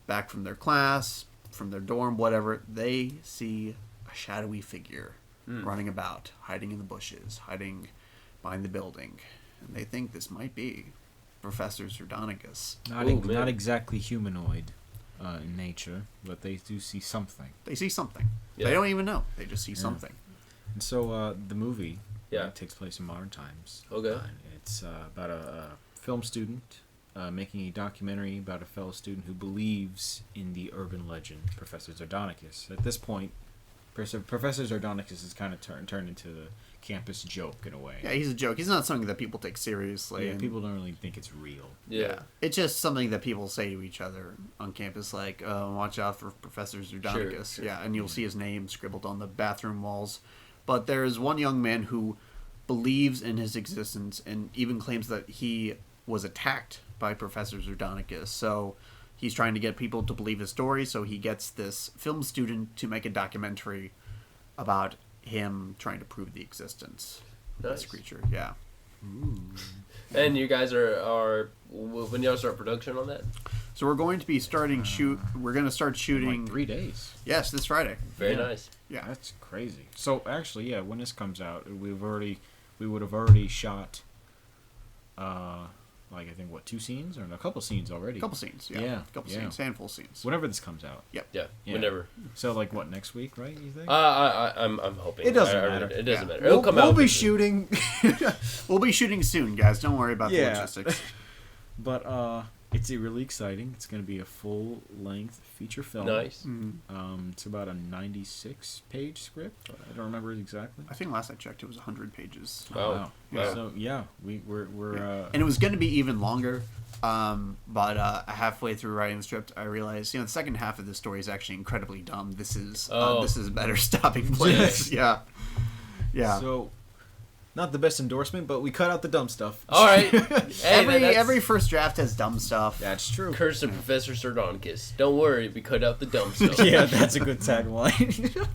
back from their class, from their dorm, whatever, they see a shadowy figure running about, hiding in the bushes, hiding behind the building. And they think this might be Professor Zardonicus. Not exactly humanoid. In nature, but they do see something. They see something. Yeah. They don't even know. They just see something. And so the movie takes place in modern times. Okay. It's about a film student making a documentary about a fellow student who believes in the urban legend Professor Zardonicus. At this point, Professor Zardonicus is kind of turned into the campus joke in a way. Yeah, he's a joke. He's not something that people take seriously. Yeah, people don't really think it's real. Yeah. It's just something that people say to each other on campus, like, watch out for Professor Zardonicus. Sure. Yeah, and you'll see his name scribbled on the bathroom walls But there is one young man who believes in his existence and even claims that he was attacked by Professor Zardonicus. So he's trying to get people to believe his story, so he gets this film student to make a documentary about him trying to prove the existence of this creature. Yeah. And you guys are when y'all start production on that? So we're going to be starting we're going to start shooting Like 3 days. Yes, this Friday. Very nice. Yeah. That's crazy. So actually, yeah, when this comes out, we would have already shot, like I think 2 scenes or a couple scenes already. A couple scenes. Yeah. Yeah, A couple yeah. scenes, handful of scenes. Whenever this comes out. Yep. Yeah. Yeah. Whenever. So like next week, right? You think? I'm hoping It doesn't matter. It doesn't matter. We'll, It'll come we'll out. be shooting. We'll be shooting soon, guys. Don't worry about the Yeah. logistics. But it's really exciting. It's going to be a full-length feature film. Nice. It's about a 96-page script. I don't remember exactly. I think last I checked, it was 100 pages. Wow. Yeah. So yeah, we're And it was going to be even longer, but halfway through writing the script, I realized, the second half of this story is actually incredibly dumb. This is a better stopping place. Yeah. Yeah. So, not the best endorsement, but we cut out the dumb stuff. All right. Hey, every first draft has dumb stuff. That's true. Curse of Professor Sardonicus. Don't worry, we cut out the dumb stuff. Yeah, that's a good tagline.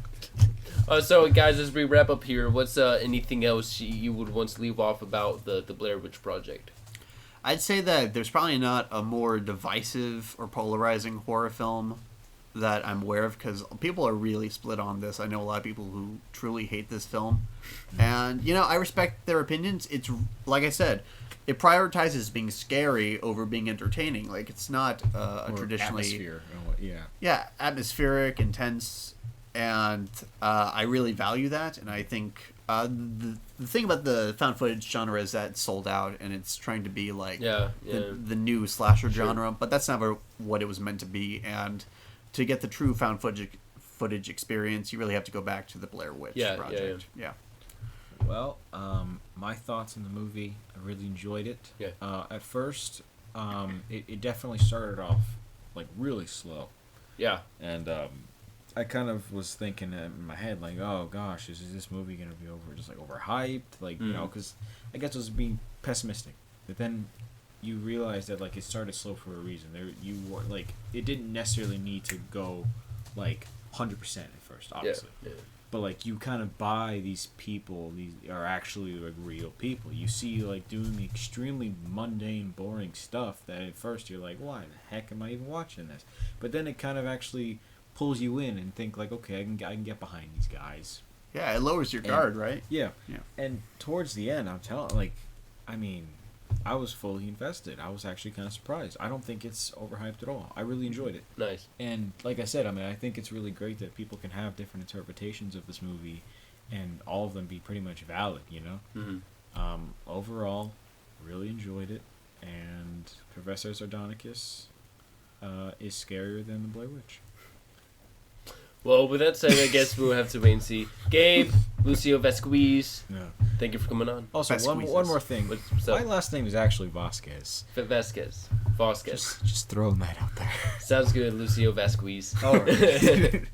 So, guys, as we wrap up here, what's anything else you would want to leave off about the Blair Witch Project? I'd say that there's probably not a more divisive or polarizing horror film that I'm aware of, because people are really split on this. I know a lot of people who truly hate this film, and I respect their opinions. It's like I said, it prioritizes being scary over being entertaining. Like, it's not a traditionally atmosphere. atmospheric, intense, and I really value that. And I think the thing about the found footage genre is that it's sold out, and it's trying to be like the new slasher genre, but that's never what it was meant to be. And to get the true found footage experience, you really have to go back to the Blair Witch Project. Yeah. Well, my thoughts on the movie, I really enjoyed it. Yeah. At first, it definitely started off like really slow. Yeah. And I kind of was thinking in my head, like, oh gosh, is this movie gonna be overhyped? Like, because I guess I was being pessimistic. But then you realize that like it started slow for a reason. It didn't necessarily need to go like 100% at first, obviously. Yeah. But like you kind of buy these people. These are actually like real people. You see like doing extremely mundane, boring stuff that at first you're like, why the heck am I even watching this? But then it kind of actually pulls you in and think like, okay, I can get behind these guys. Yeah, it lowers your guard, right? Yeah. Yeah. And towards the end, I was fully invested. I was actually kind of surprised. I don't think it's overhyped at all. I really enjoyed it. Nice. And like I said, I think it's really great that people can have different interpretations of this movie and all of them be pretty much valid, Mm-hmm. Overall, really enjoyed it. And Professor Sardonicus is scarier than the Blair Witch. Well, with that said, I guess we'll have to wait and see. Gabe, Lucio Vasquez, No. thank you for coming on. Also, one more thing. What's My up? last name is actually Vasquez. Vasquez. Just throwing that out there. Sounds good, Lucio Vasquez. All right.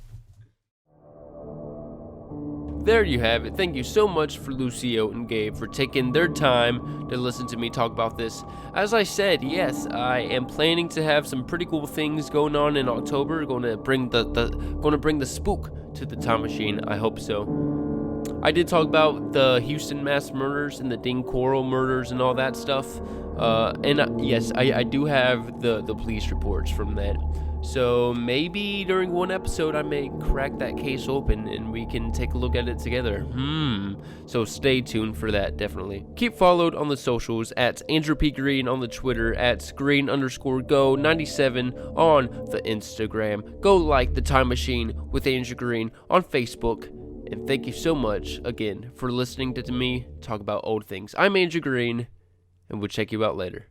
There you have it. Thank you so much for Lucio and Gabe for taking their time to listen to me talk about this. As I said, yes, I am planning to have some pretty cool things going on in October. Going to bring the spook to the time machine. I hope so. I did talk about the Houston mass murders and the Ding Coral murders and all that stuff. Yes, I do have the police reports from that. So maybe during one episode I may crack that case open and we can take a look at it together. So stay tuned for that, definitely. Keep followed on the socials at Andrew P. Green on the Twitter, at Green_Go97 on the Instagram. Go like The Time Machine with Andrew Green on Facebook. And thank you so much again for listening to me talk about old things. I'm Andrew Green, and we'll check you out later.